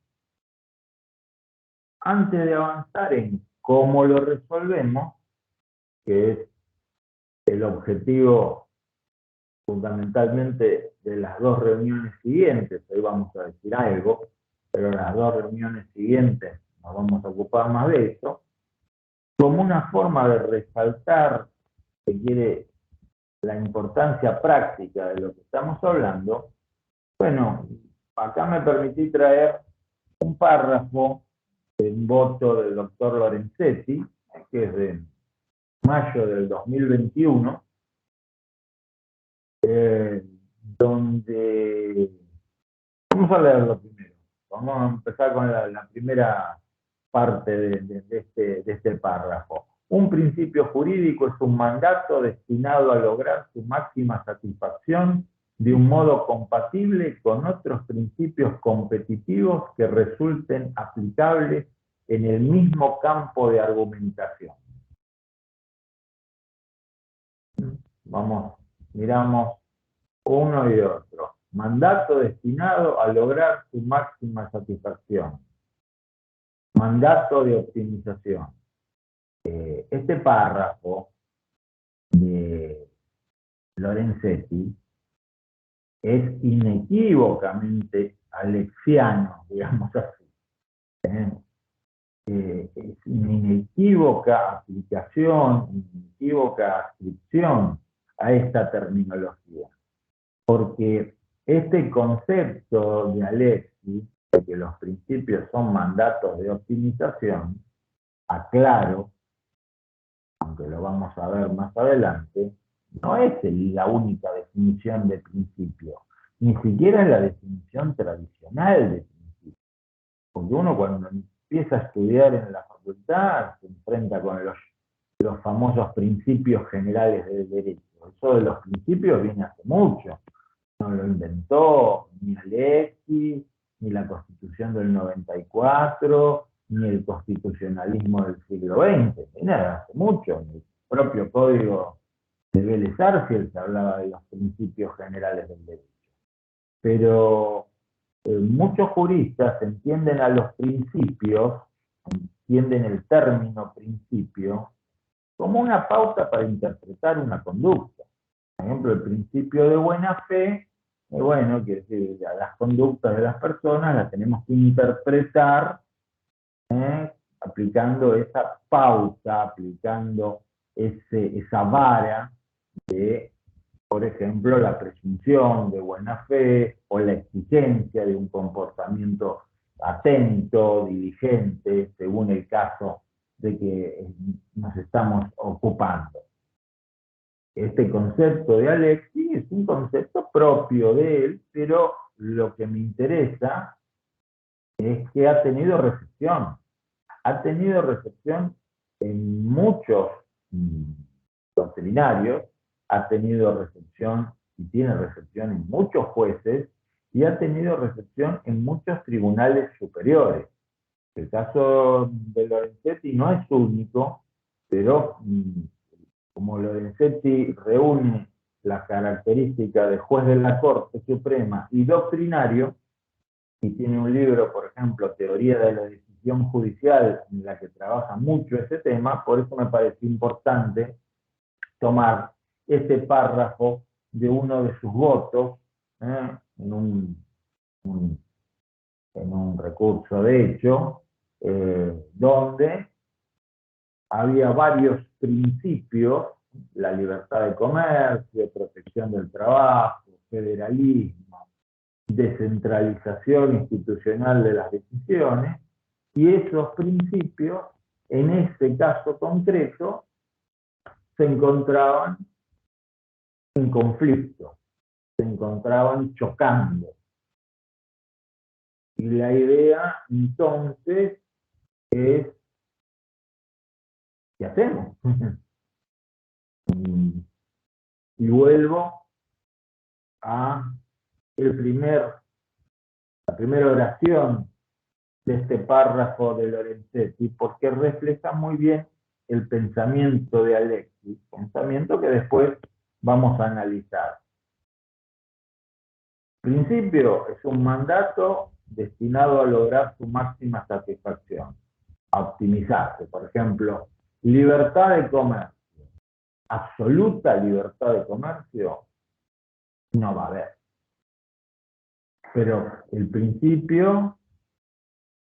Antes de avanzar en cómo lo resolvemos, que es el objetivo fundamentalmente de las dos reuniones siguientes, hoy vamos a decir algo, pero las dos reuniones siguientes nos vamos a ocupar más de eso, como una forma de resaltar, que quiere, la importancia práctica de lo que estamos hablando. Bueno, acá me permití traer un párrafo de un voto del doctor Lorenzetti, que es de mayo del 2021, donde, vamos a leerlo primero, vamos a empezar con la primera parte de este párrafo. Un principio jurídico es un mandato destinado a lograr su máxima satisfacción de un modo compatible con otros principios competitivos que resulten aplicables en el mismo campo de argumentación. Vamos, miramos uno y otro. Mandato destinado a lograr su máxima satisfacción. Mandato de optimización. Este párrafo de Lorenzetti es inequívocamente alexiano, digamos así. Es una inequívoca aplicación, inequívoca adscripción a esta terminología. Porque este concepto de Alexis, de que los principios son mandatos de optimización, aclaro, aunque lo vamos a ver más adelante, no es la única definición de principio, ni siquiera es la definición tradicional de principio. Porque uno cuando empieza a estudiar en la facultad, se enfrenta con los famosos principios generales del derecho. Eso de los principios viene hace mucho. No lo inventó ni Alexis, ni la Constitución del 94, ni el constitucionalismo del siglo XX. Viene hace mucho. En el propio Código de Vélez Arfiel se hablaba de los principios generales del derecho. Pero muchos juristas entienden a los principios, entienden el término principio, como una pauta para interpretar una conducta. Por ejemplo, el principio de buena fe, bueno, quiere decir, las conductas de las personas las tenemos que interpretar aplicando esa pauta, aplicando esa vara de, por ejemplo, la presunción de buena fe o la exigencia de un comportamiento atento, diligente, según el caso de que nos estamos ocupando. Este concepto de Alexis es un concepto propio de él, pero lo que me interesa es que ha tenido recepción. Ha tenido recepción en muchos doctrinarios, ha tenido recepción y tiene recepción en muchos jueces y ha tenido recepción en muchos tribunales superiores. El caso de Lorenzetti no es único, pero como Lorenzetti reúne las características de juez de la Corte Suprema y doctrinario, y tiene un libro, por ejemplo, Teoría de la Decisión Judicial, en la que trabaja mucho ese tema, por eso me pareció importante tomar este párrafo de uno de sus votos en un recurso de hecho, donde había varios principios: la libertad de comercio, protección del trabajo, federalismo, descentralización institucional de las decisiones, y esos principios, en este caso concreto, se encontraban en conflicto, se encontraban chocando. Y la idea entonces es, ¿qué hacemos? Y vuelvo a la primera oración de este párrafo de Lorenzetti, porque refleja muy bien el pensamiento de Alexis, pensamiento que después vamos a analizar. Principio es un mandato destinado a lograr su máxima satisfacción, a optimizarse. Por ejemplo, libertad de comercio. Absoluta libertad de comercio no va a haber. Pero el principio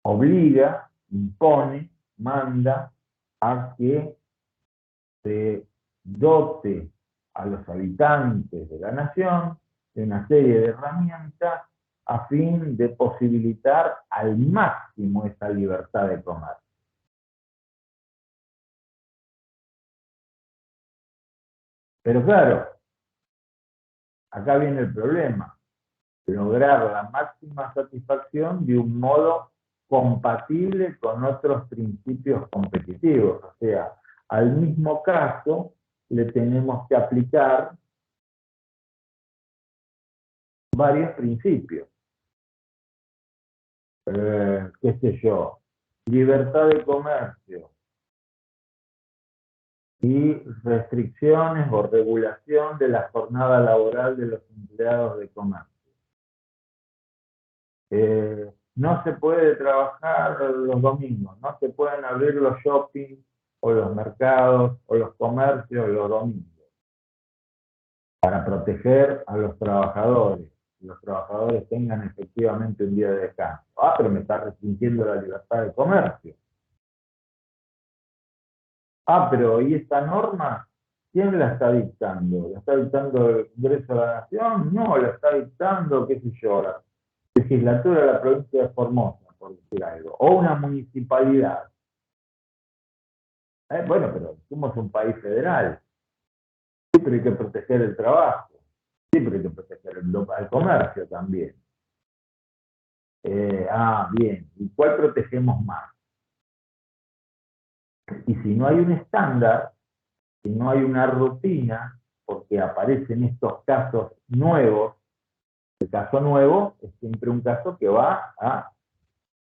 obliga, impone, manda a que se dote a los habitantes de la nación de una serie de herramientas a fin de posibilitar al máximo esa libertad de comercio. Pero claro, acá viene el problema: lograr la máxima satisfacción de un modo compatible con otros principios competitivos. O sea, al mismo caso le tenemos que aplicar varios principios. Qué sé yo, libertad de comercio y restricciones o regulación de la jornada laboral de los empleados de comercio. No se puede trabajar los domingos, no se pueden abrir los shopping o los mercados o los comercios los domingos, para proteger a los trabajadores, que los trabajadores tengan efectivamente un día de descanso. Pero me está restringiendo la libertad de comercio. Pero ¿y esta norma? ¿Quién la está dictando? ¿La está dictando el Congreso de la Nación? No, la está dictando, qué sé yo, la legislatura de la provincia de Formosa, por decir algo, o una municipalidad. Bueno, pero somos un país federal. Siempre hay que proteger el trabajo, siempre hay que proteger el comercio también. Bien, ¿y cuál protegemos más? Y si no hay un estándar, si no hay una rutina, porque aparecen estos casos nuevos, el caso nuevo es siempre un caso que va a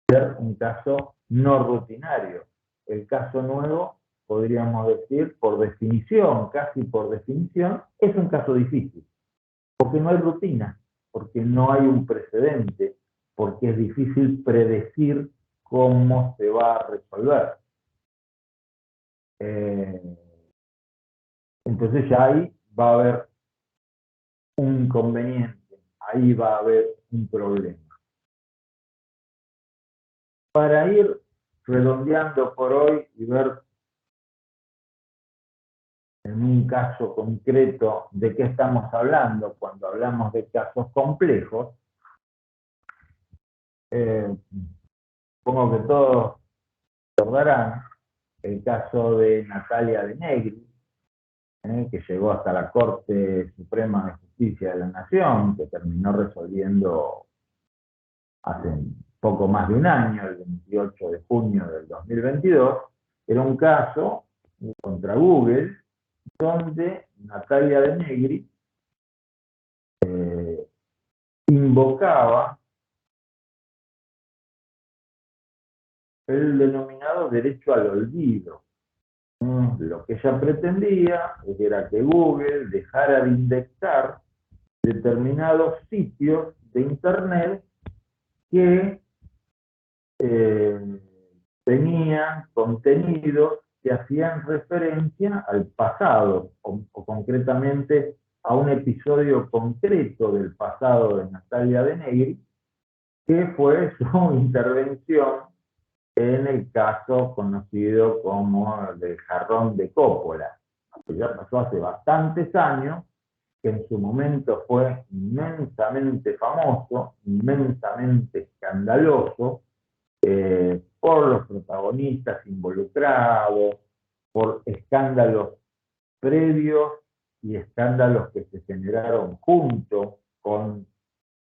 ser un caso no rutinario. El caso nuevo, podríamos decir, por definición, casi por definición, es un caso difícil, porque no hay rutina, porque no hay un precedente, porque es difícil predecir cómo se va a resolver. Entonces ya ahí va a haber un inconveniente, ahí va a haber un problema. Para ir redondeando por hoy y ver en un caso concreto de qué estamos hablando cuando hablamos de casos complejos, supongo que todos recordarán el caso de Natalia de Negri, que llegó hasta la Corte Suprema de Justicia de la Nación, que terminó resolviendo hace poco más de un año, el 28 de junio del 2022, era un caso contra Google, donde Natalia de Negri invocaba el denominado derecho al olvido. Lo que ella pretendía era que Google dejara de indexar determinados sitios de Internet que tenían contenidos que hacían referencia al pasado, o concretamente a un episodio concreto del pasado de Natalia de Negri, que fue su intervención en el caso conocido como del jarrón de Coppola, que ya pasó hace bastantes años, que en su momento fue inmensamente famoso, inmensamente escandaloso, por los protagonistas involucrados, por escándalos previos y escándalos que se generaron junto con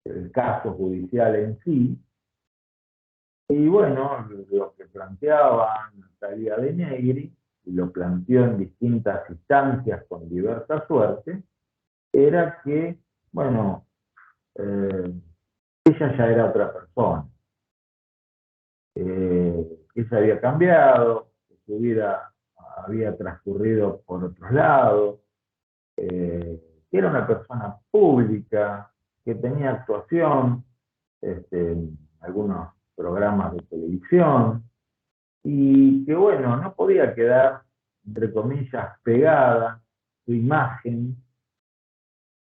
el caso judicial en sí. Y bueno, lo que planteaba Natalia de Negri, y lo planteó en distintas instancias con diversa suerte, era que, bueno, ella ya era otra persona. Ella había cambiado, su vida había transcurrido por otros lados, que era una persona pública, que tenía actuación en algunos programas de televisión, y que bueno, no podía quedar, entre comillas, pegada su imagen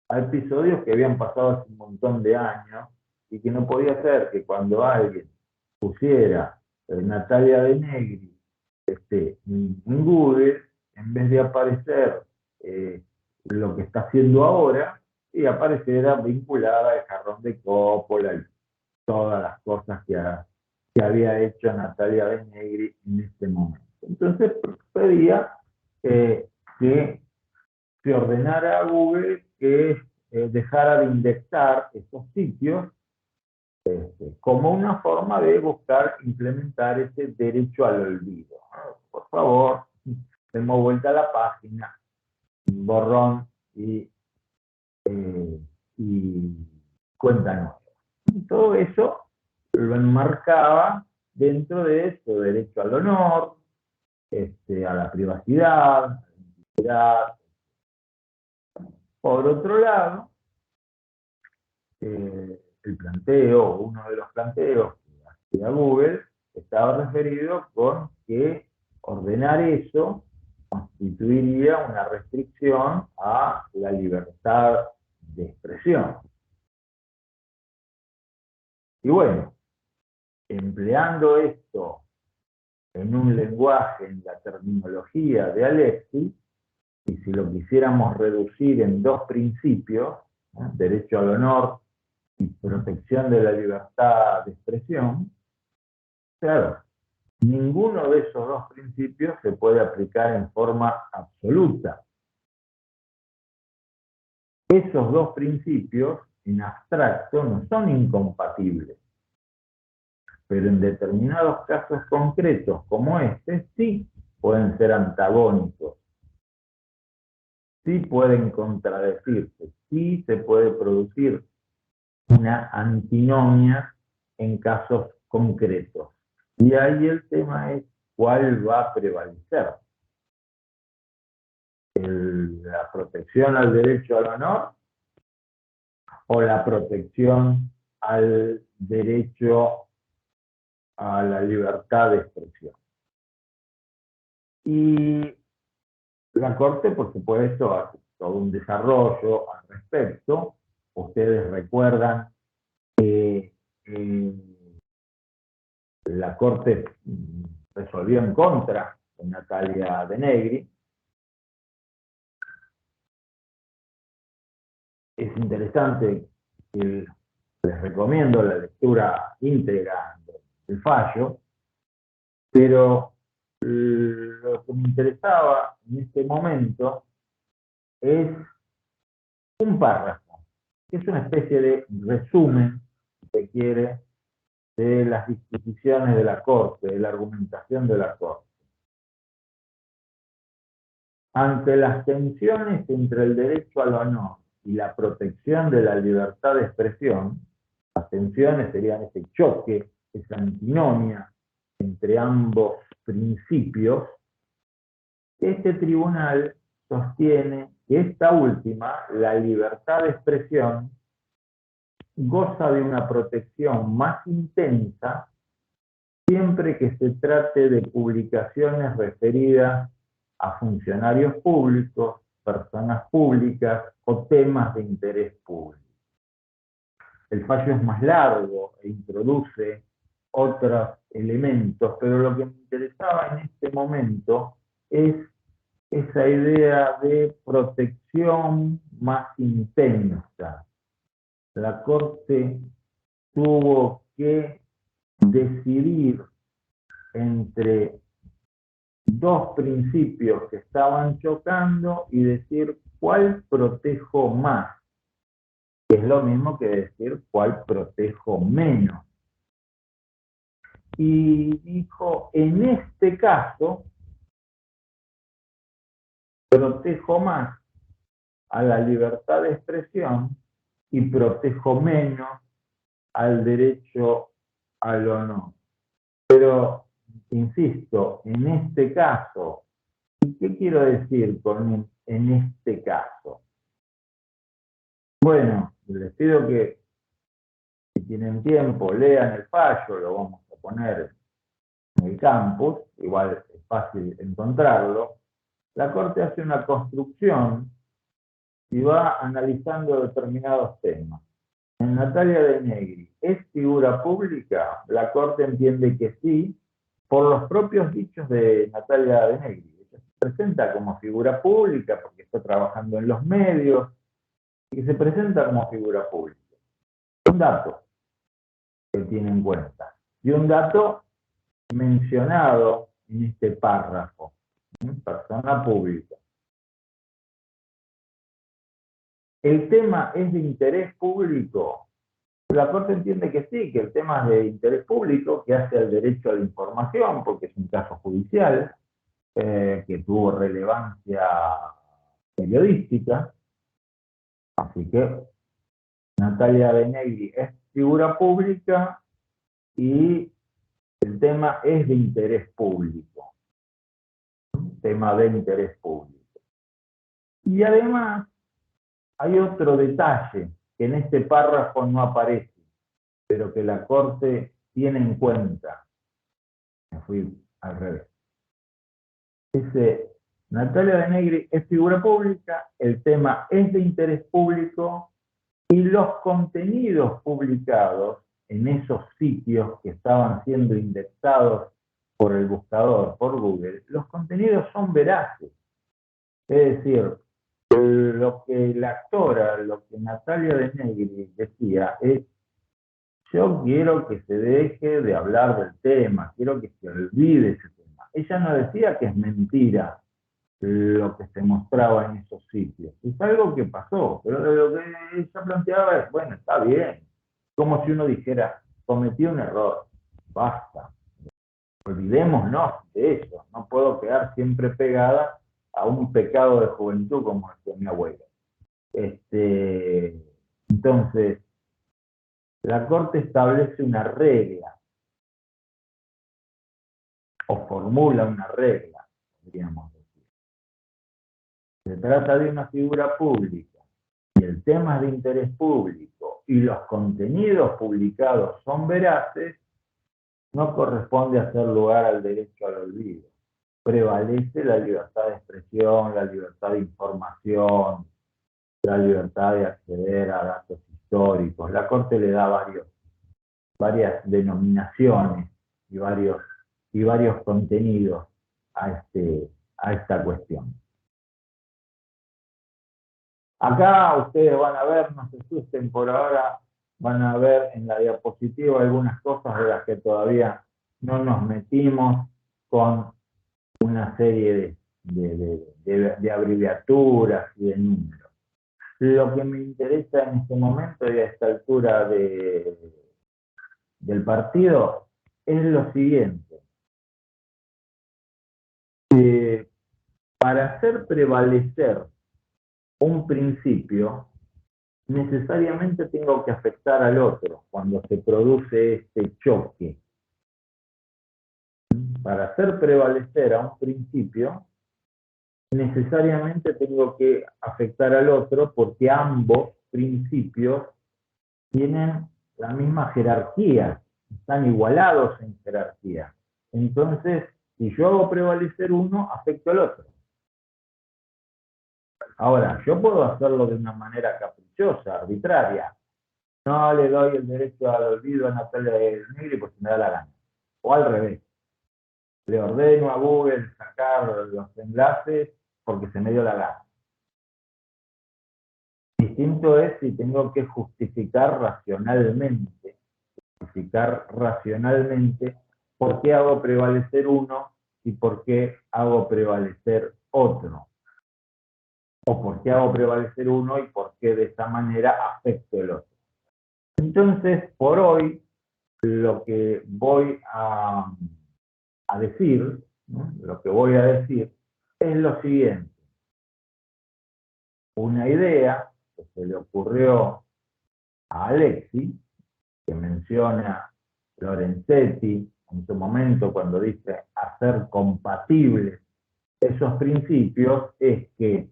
a episodios que habían pasado hace un montón de años, y que no podía ser que cuando alguien pusiera Natalia de Negri en Google, en vez de aparecer lo que está haciendo ahora, y apareciera vinculada al jarrón de Coppola y todas las cosas que había hecho Natalia de Negri en este momento. Entonces pedía que se ordenara a Google que dejara de indexar estos sitios como una forma de buscar implementar ese derecho al olvido. Por favor, demos vuelta a la página, borrón y cuenta nueva. Todo eso lo enmarcaba dentro de su derecho al honor, a la privacidad, a la intimidad. Por otro lado, el planteo, uno de los planteos que hacía Google, estaba referido con que ordenar eso constituiría una restricción a la libertad de expresión. Y bueno, empleando esto en un lenguaje, en la terminología de Alexis, y si lo quisiéramos reducir en dos principios, ¿no? Derecho al honor y protección de la libertad de expresión, claro, ninguno de esos dos principios se puede aplicar en forma absoluta. Esos dos principios, en abstracto, no son incompatibles, pero en determinados casos concretos como este, sí, pueden ser antagónicos, sí pueden contradecirse, sí se puede producir una antinomia en casos concretos. Y ahí el tema es cuál va a prevalecer. La protección al derecho al honor o la protección al derecho a la libertad de expresión. Y la Corte, por supuesto, hace todo un desarrollo al respecto. Ustedes recuerdan que la Corte resolvió en contra de Natalia De Negri. Es interesante, les recomiendo la lectura íntegra del fallo, pero lo que me interesaba en este momento es un párrafo, que es una especie de resumen, si se quiere, de las disposiciones de la Corte, de la argumentación de la Corte. Ante las tensiones entre el derecho al honor y la protección de la libertad de expresión, las tensiones serían ese choque, esa antinomia entre ambos principios, este tribunal sostiene que esta última, la libertad de expresión, goza de una protección más intensa siempre que se trate de publicaciones referidas a funcionarios públicos, personas públicas o temas de interés público. El fallo es más largo e introduce otros elementos, pero lo que me interesaba en este momento es esa idea de protección más intensa. La Corte tuvo que decidir entre dos principios que estaban chocando y decir cuál protejo más, que es lo mismo que decir cuál protejo menos. Y dijo, en este caso, protejo más a la libertad de expresión y protejo menos al derecho al honor. Pero, insisto, en este caso, ¿y qué quiero decir con en este caso? Bueno, les pido que, si tienen tiempo, lean el fallo, lo vamos a poner en el campus, igual es fácil encontrarlo. La Corte hace una construcción y va analizando determinados temas. En Natalia De Negri, ¿es figura pública? La Corte entiende que sí, por los propios dichos de Natalia De Negri. Ella se presenta como figura pública porque está trabajando en los medios y se presenta como figura pública. Un dato que tiene en cuenta y un dato mencionado en este párrafo, persona pública. ¿El tema es de interés público? La Corte entiende que sí, que el tema es de interés público, que hace al derecho a la información, porque es un caso judicial, que tuvo relevancia periodística. Así que Natalia De Negri es figura pública y el tema es de interés público. Tema de interés público. Y además hay otro detalle que en este párrafo no aparece, pero que la Corte tiene en cuenta. Me fui al revés. Dice, Natalia De Negri es figura pública, el tema es de interés público y los contenidos publicados en esos sitios que estaban siendo indexados por el buscador, por Google, los contenidos son veraces. Es decir, lo que la actora, lo que Natalia De Negri decía es: yo quiero que se deje de hablar del tema, quiero que se olvide ese tema. Ella no decía que es mentira lo que se mostraba en esos sitios. Es algo que pasó, pero lo que ella planteaba es, bueno, está bien. Como si uno dijera, cometí un error, basta. olvidémonos de eso. No puedo quedar siempre pegada a un pecado de juventud, como decía mi abuela. Entonces, la Corte establece una regla, o formula una regla, podríamos decir. Se trata de una figura pública, y el tema es de interés público, y los contenidos publicados son veraces, no corresponde hacer lugar al derecho al olvido. Prevalece la libertad de expresión, la libertad de información, la libertad de acceder a datos históricos. La Corte le da varias denominaciones y varios contenidos a esta cuestión. Acá ustedes van a ver, no se asusten por ahora, van a ver en la diapositiva algunas cosas de las que todavía no nos metimos, con una serie de abreviaturas y de números. Lo que me interesa en este momento y a esta altura del partido es lo siguiente. Para hacer prevalecer un principio, necesariamente tengo que afectar al otro cuando se produce este choque. Para hacer prevalecer a un principio, necesariamente tengo que afectar al otro, porque ambos principios tienen la misma jerarquía, están igualados en jerarquía. Entonces, si yo hago prevalecer uno, afecto al otro. Ahora, yo puedo hacerlo de una manera caprichosa, arbitraria. No le doy el derecho al olvido a Natalia Negri porque me da la gana. O al revés. Le ordeno a Google sacar los enlaces porque se me dio la gana. Distinto es si tengo que justificar racionalmente por qué hago prevalecer uno y por qué hago prevalecer otro. O por qué hago prevalecer uno y por qué de esta manera afecto el otro. Entonces, por hoy, lo que voy a decir, ¿no? Lo que voy a decir es lo siguiente. Una idea que se le ocurrió a Alexi, que menciona Lorenzetti en su momento cuando dice hacer compatibles esos principios, es que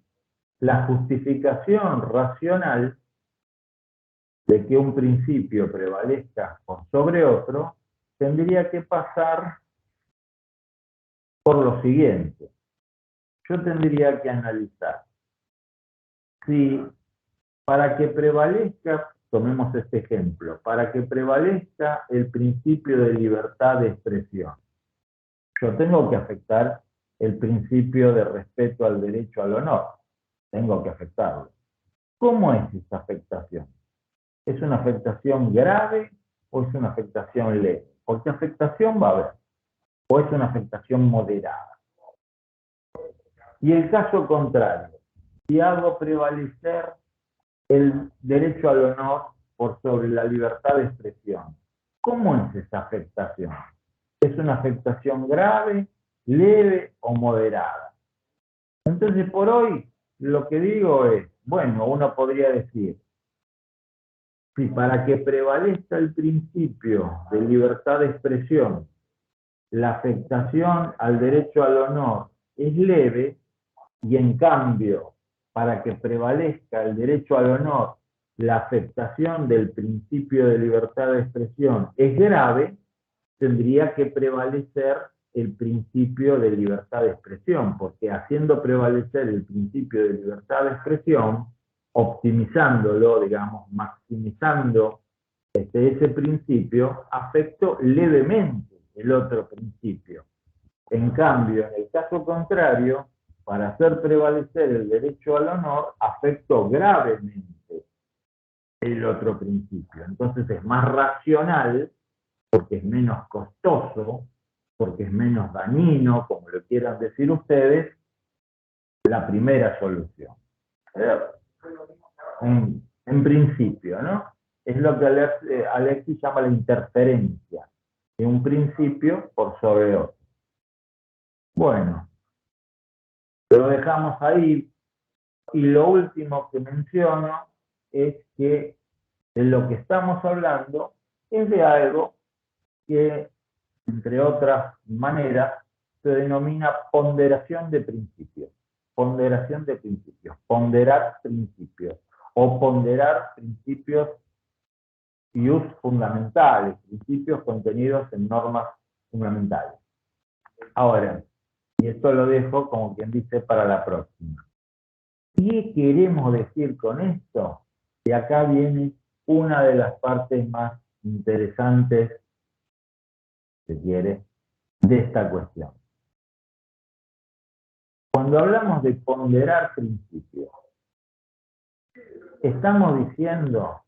la justificación racional de que un principio prevalezca por sobre otro tendría que pasar por lo siguiente. Yo tendría que analizar si para que prevalezca, tomemos este ejemplo, para que prevalezca el principio de libertad de expresión, yo tengo que afectar el principio de respeto al derecho al honor. Tengo que afectarlo. ¿Cómo es esa afectación? ¿Es una afectación grave o es una afectación leve? Porque afectación va a haber. O es una afectación moderada. Y el caso contrario, si hago prevalecer el derecho al honor por sobre la libertad de expresión, ¿cómo es esa afectación? ¿Es una afectación grave, leve o moderada? Entonces, por hoy, lo que digo es, bueno, uno podría decir, si para que prevalezca el principio de libertad de expresión, la afectación al derecho al honor es leve, y en cambio, para que prevalezca el derecho al honor, la afectación del principio de libertad de expresión es grave, tendría que prevalecer el principio de libertad de expresión, porque haciendo prevalecer el principio de libertad de expresión, optimizándolo, digamos, maximizando ese principio, afecto levemente el otro principio. En cambio, en el caso contrario, para hacer prevalecer el derecho al honor, afecto gravemente el otro principio. Entonces es más racional, porque es menos costoso, porque es menos dañino, como lo quieran decir ustedes, la primera solución. En principio, ¿no? Es lo que Alexis llama la interferencia. de un principio por sobre otro. Bueno, lo dejamos ahí y lo último que menciono es que de lo que estamos hablando es de algo que, entre otras maneras, se denomina ponderación de principios. Ponderación de principios, ponderar principios o ponderar principios ius fundamentales, principios contenidos en normas fundamentales. Ahora, y esto lo dejo como quien dice para la próxima. ¿Qué queremos decir con esto? Y acá viene una de las partes más interesantes, si quiere, de esta cuestión. Cuando hablamos de ponderar principios, estamos diciendo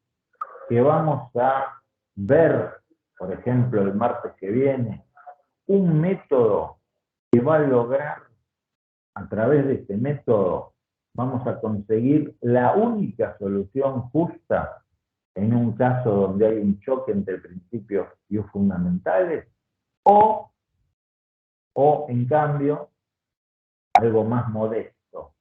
que vamos a ver, por ejemplo, el martes que viene, un método que va a lograr, a través de este método, vamos a conseguir la única solución justa en un caso donde hay un choque entre principios y fundamentales, o en cambio, algo más modesto.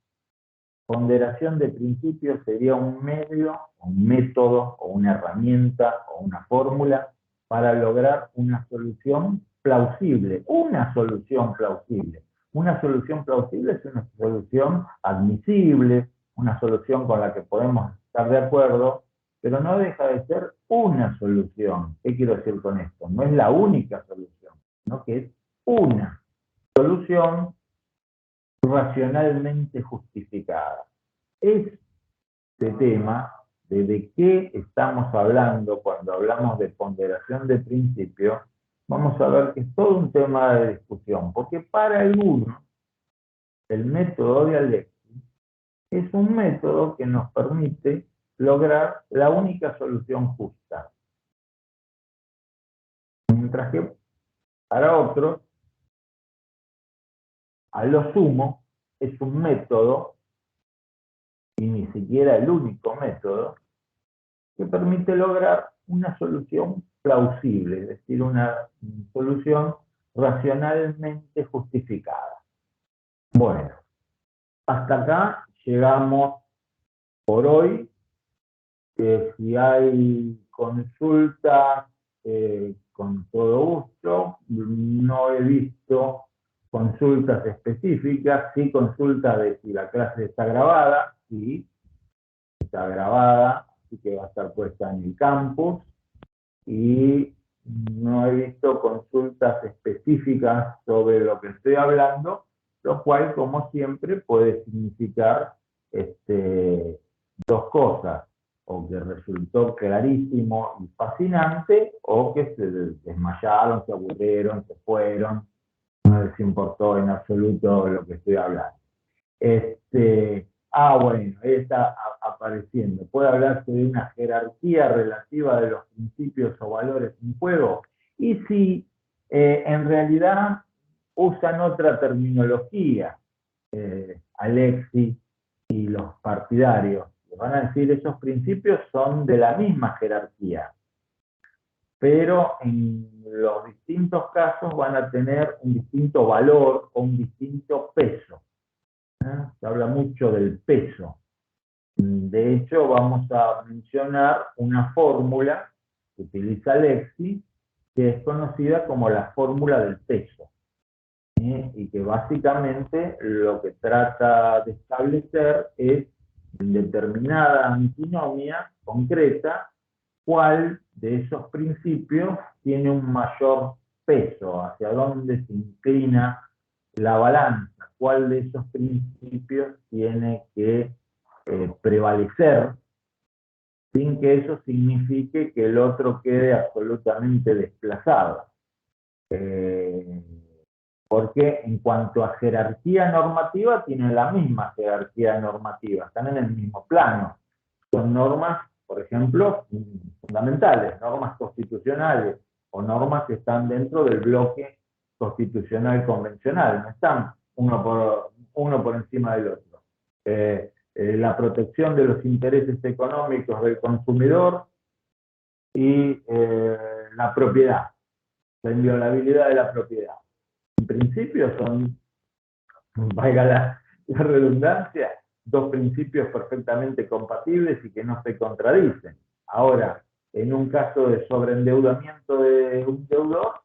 Ponderación de principios sería un medio, un método, o una herramienta, o una fórmula para lograr una solución plausible. Una solución plausible. Una solución plausible es una solución admisible, una solución con la que podemos estar de acuerdo, pero no deja de ser una solución. ¿Qué quiero decir con esto? No es la única solución, sino que es una solución racionalmente justificada. Este tema de qué estamos hablando cuando hablamos de ponderación de principios, vamos a ver que es todo un tema de discusión, porque para algunos el método de Alexis es un método que nos permite lograr la única solución justa. Mientras que para otros, a lo sumo, es un método, y ni siquiera el único método, que permite lograr una solución plausible, es decir, una solución racionalmente justificada. Bueno, hasta acá llegamos por hoy. Si hay consultas, con todo gusto. No he visto consultas específicas, sí consultas de si la clase está grabada, sí, está grabada, así que va a estar puesta en el campus, y no he visto consultas específicas sobre lo que estoy hablando, lo cual, como siempre, puede significar dos cosas: o que resultó clarísimo y fascinante, o que se desmayaron, se aburrieron, se fueron, no les importó en absoluto lo que estoy hablando. Bueno, ahí está apareciendo. ¿Puede hablarse de una jerarquía relativa de los principios o valores en juego? Y si en realidad usan otra terminología, Alexis y los partidarios, les van a decir esos principios son de la misma jerarquía, pero en los distintos casos van a tener un distinto valor o un distinto peso. Se habla mucho del peso. De hecho, vamos a mencionar una fórmula que utiliza Alexis, que es conocida como la fórmula del peso, y que básicamente lo que trata de establecer es, en determinada antinomia concreta, cuál de esos principios tiene un mayor peso, hacia dónde se inclina la balanza, cuál de esos principios tiene que prevalecer, sin que eso signifique que el otro quede absolutamente desplazado. Porque en cuanto a jerarquía normativa, tienen la misma jerarquía normativa, están en el mismo plano. Son normas, por ejemplo, fundamentales, normas constitucionales, o normas que están dentro del bloque constitucional convencional, no están uno por encima del otro. La protección de los intereses económicos del consumidor y la propiedad. la inviolabilidad de la propiedad. En principio son, valga la redundancia, dos principios perfectamente compatibles y que no se contradicen. Ahora, en un caso de sobreendeudamiento de un deudor,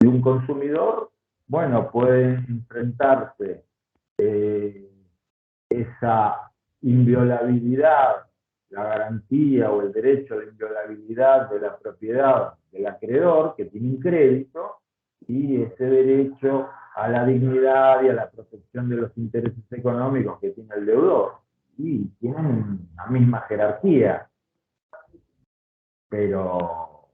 de un consumidor, bueno, pueden enfrentarse esa inviolabilidad, la garantía o el derecho a la inviolabilidad de la propiedad del acreedor que tiene un crédito y ese derecho a la dignidad y a la protección de los intereses económicos que tiene el deudor. Y tienen la misma jerarquía, pero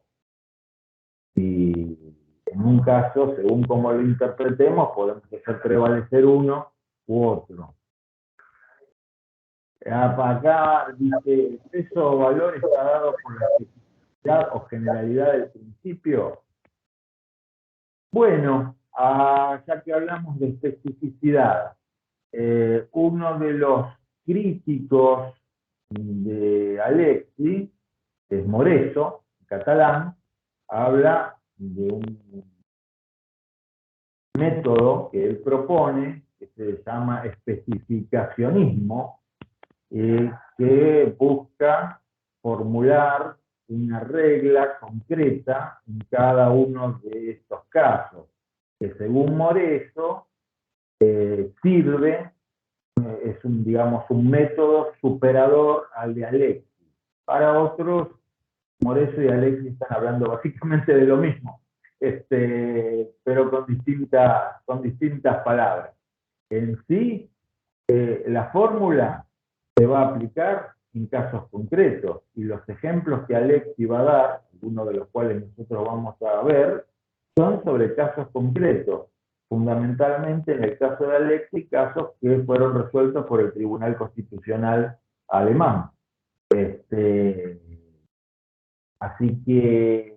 si en un caso, según como lo interpretemos, podemos hacer prevalecer uno u otro. Acá dice, el peso o valor está dado por la especificidad o generalidad del principio. Bueno, ya que hablamos de especificidad, uno de los críticos de Alexi, que es Moreso, catalán, habla de un método que él propone, que se llama especificacionismo, que busca formular una regla concreta en cada uno de estos casos, que según Moreso sirve, es un, digamos, un método superador al de Alexi. Para otros, Moreso y Alexi están hablando básicamente de lo mismo, pero con distintas palabras. En sí, la fórmula se va a aplicar en casos concretos y los ejemplos que Alexi va a dar, algunos de los cuales nosotros vamos a ver, son sobre casos concretos, fundamentalmente en el caso de Alexi, casos que fueron resueltos por el Tribunal Constitucional alemán. Así que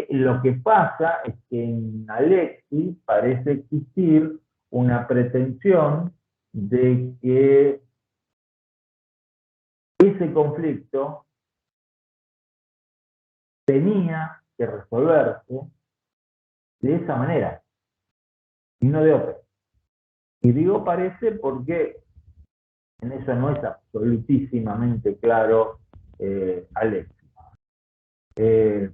lo que pasa es que en Alexi parece existir una pretensión de que ese conflicto tenía que resolverse de esa manera y no de otra. Y digo parece porque en eso no es absolutísimamente claro Alexi.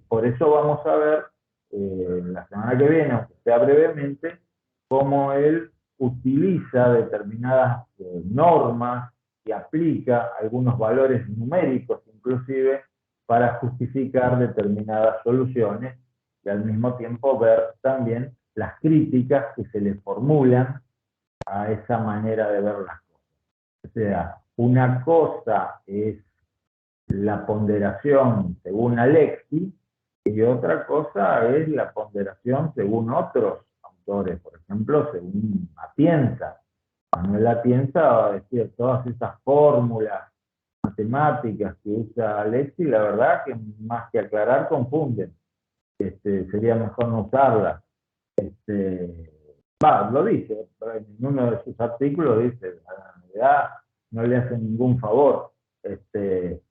Por eso vamos a ver la semana que viene, aunque sea brevemente, cómo él utiliza determinadas normas y aplica algunos valores numéricos inclusive para justificar determinadas soluciones y al mismo tiempo ver también las críticas que se le formulan a esa manera de ver las cosas. O sea, una cosa es la ponderación según Alexi y otra cosa es la ponderación según otros autores, por ejemplo, según Atienza. Manuel Atienza va a decir todas esas fórmulas matemáticas que usa Alexi, la verdad que más que aclarar confunden. Sería mejor no usarlas. Lo dice, en uno de sus artículos dice, la realidad no le hace ningún favor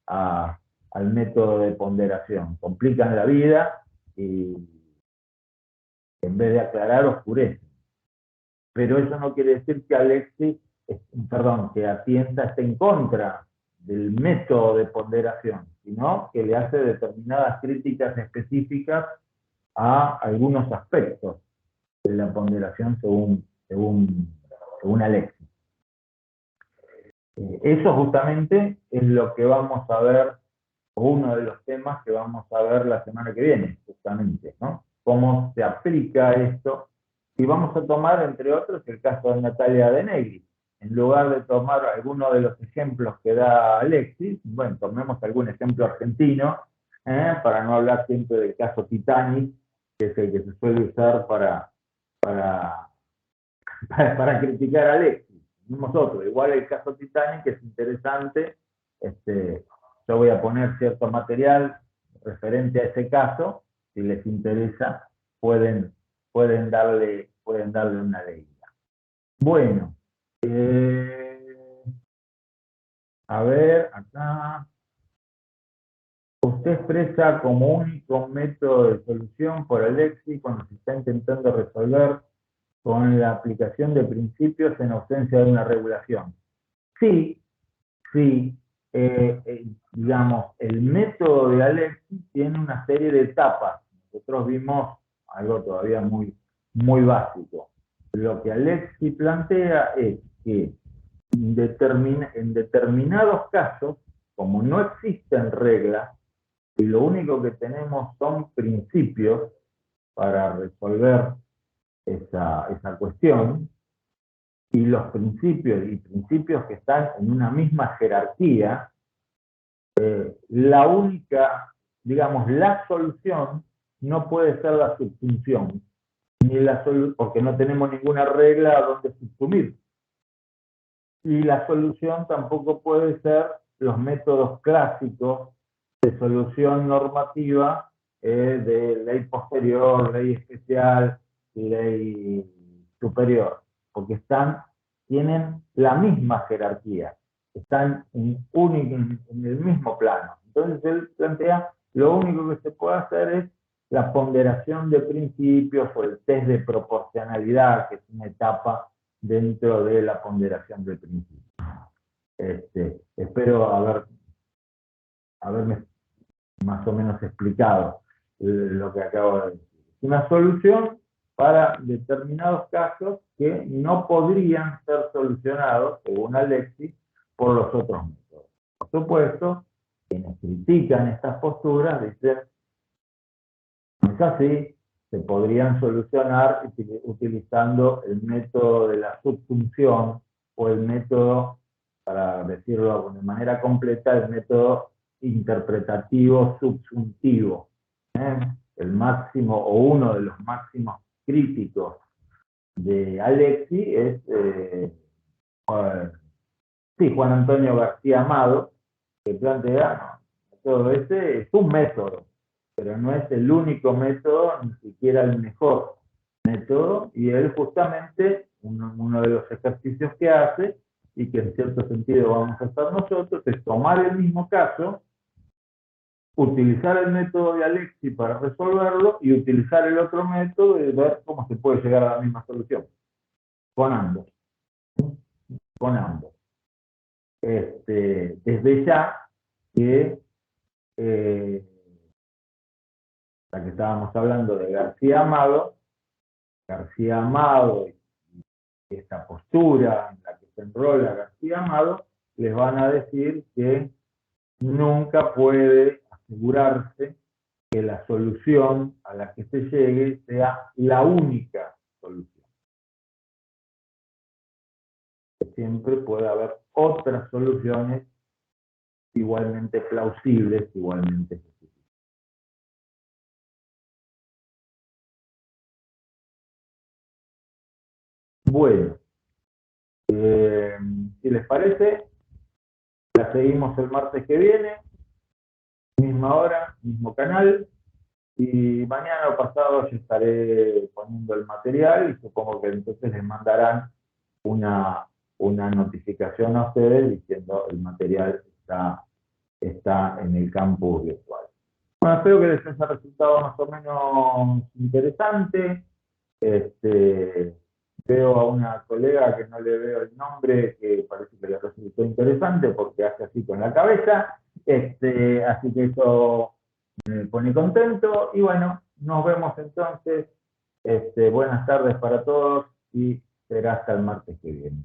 al método de ponderación. Complican la vida y en vez de aclarar, oscurecen. Pero eso no quiere decir que Alexi, que Atienza esté en contra del método de ponderación, sino que le hace determinadas críticas específicas a algunos aspectos de la ponderación según Alexi. Eso justamente es lo que vamos a ver, o uno de los temas que vamos a ver la semana que viene, justamente, ¿no? Cómo se aplica esto. Y vamos a tomar, entre otros, el caso de Natalia De Negri. En lugar de tomar alguno de los ejemplos que da Alexis, bueno, tomemos algún ejemplo argentino, para no hablar siempre del caso Titanic, que es el que se suele usar para criticar a Alexis. Nosotros, igual el caso Titanic es interesante, yo voy a poner cierto material referente a ese caso, si les interesa, pueden darle una leída. Bueno, a ver, acá, se expresa como único método de solución por Alexi cuando se está intentando resolver con la aplicación de principios en ausencia de una regulación. Sí, digamos, el método de Alexi tiene una serie de etapas. Nosotros vimos algo todavía muy, muy básico. Lo que Alexi plantea es que en determinados casos, como no existen reglas, y lo único que tenemos son principios para resolver esa cuestión, y los principios que están en una misma jerarquía, la única, digamos, la solución no puede ser la subsunción, porque no tenemos ninguna regla a donde subsumir. Y la solución tampoco puede ser los métodos clásicos de solución normativa de ley posterior, ley especial y ley superior, porque tienen la misma jerarquía, están en el mismo plano. Entonces él plantea, lo único que se puede hacer es la ponderación de principios o el test de proporcionalidad, que es una etapa dentro de la ponderación de principios. Espero haberme más o menos explicado lo que acabo de decir. Una solución para determinados casos que no podrían ser solucionados, según Alexi, por los otros métodos. Por supuesto, quienes critican estas posturas dicen, no es así, se podrían solucionar utilizando el método de la subsunción o el método, para decirlo de manera completa, el método interpretativo subsuntivo. El máximo o uno de los máximos críticos de Alexi es Juan Antonio García Amado, que plantea, todo ese es un método, pero no es el único método, ni siquiera el mejor método, y él justamente, uno de los ejercicios que hace, y que en cierto sentido vamos a hacer nosotros, es tomar el mismo caso, utilizar el método de Alexi para resolverlo, y utilizar el otro método y ver cómo se puede llegar a la misma solución, con ambos. Desde ya que la que estábamos hablando de García Amado y esta postura en la que se enrola García Amado, les van a decir que nunca puede asegurarse que la solución a la que se llegue sea la única solución. Siempre puede haber otras soluciones igualmente plausibles, igualmente específicas. Bueno, si les parece, la seguimos el martes que viene, misma hora, mismo canal, y mañana o pasado yo estaré poniendo el material y supongo que entonces les mandarán una notificación a ustedes diciendo el material está en el campus virtual. Bueno, espero que les haya resultado más o menos interesante. Veo a una colega que no le veo el nombre, que parece que le resultó interesante porque hace así con la cabeza. Así que eso me pone contento. Y bueno, nos vemos entonces. Buenas tardes para todos y será hasta el martes que viene.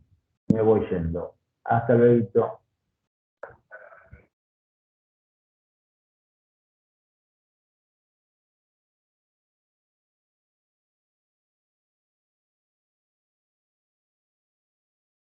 Me voy yendo. Hasta luego.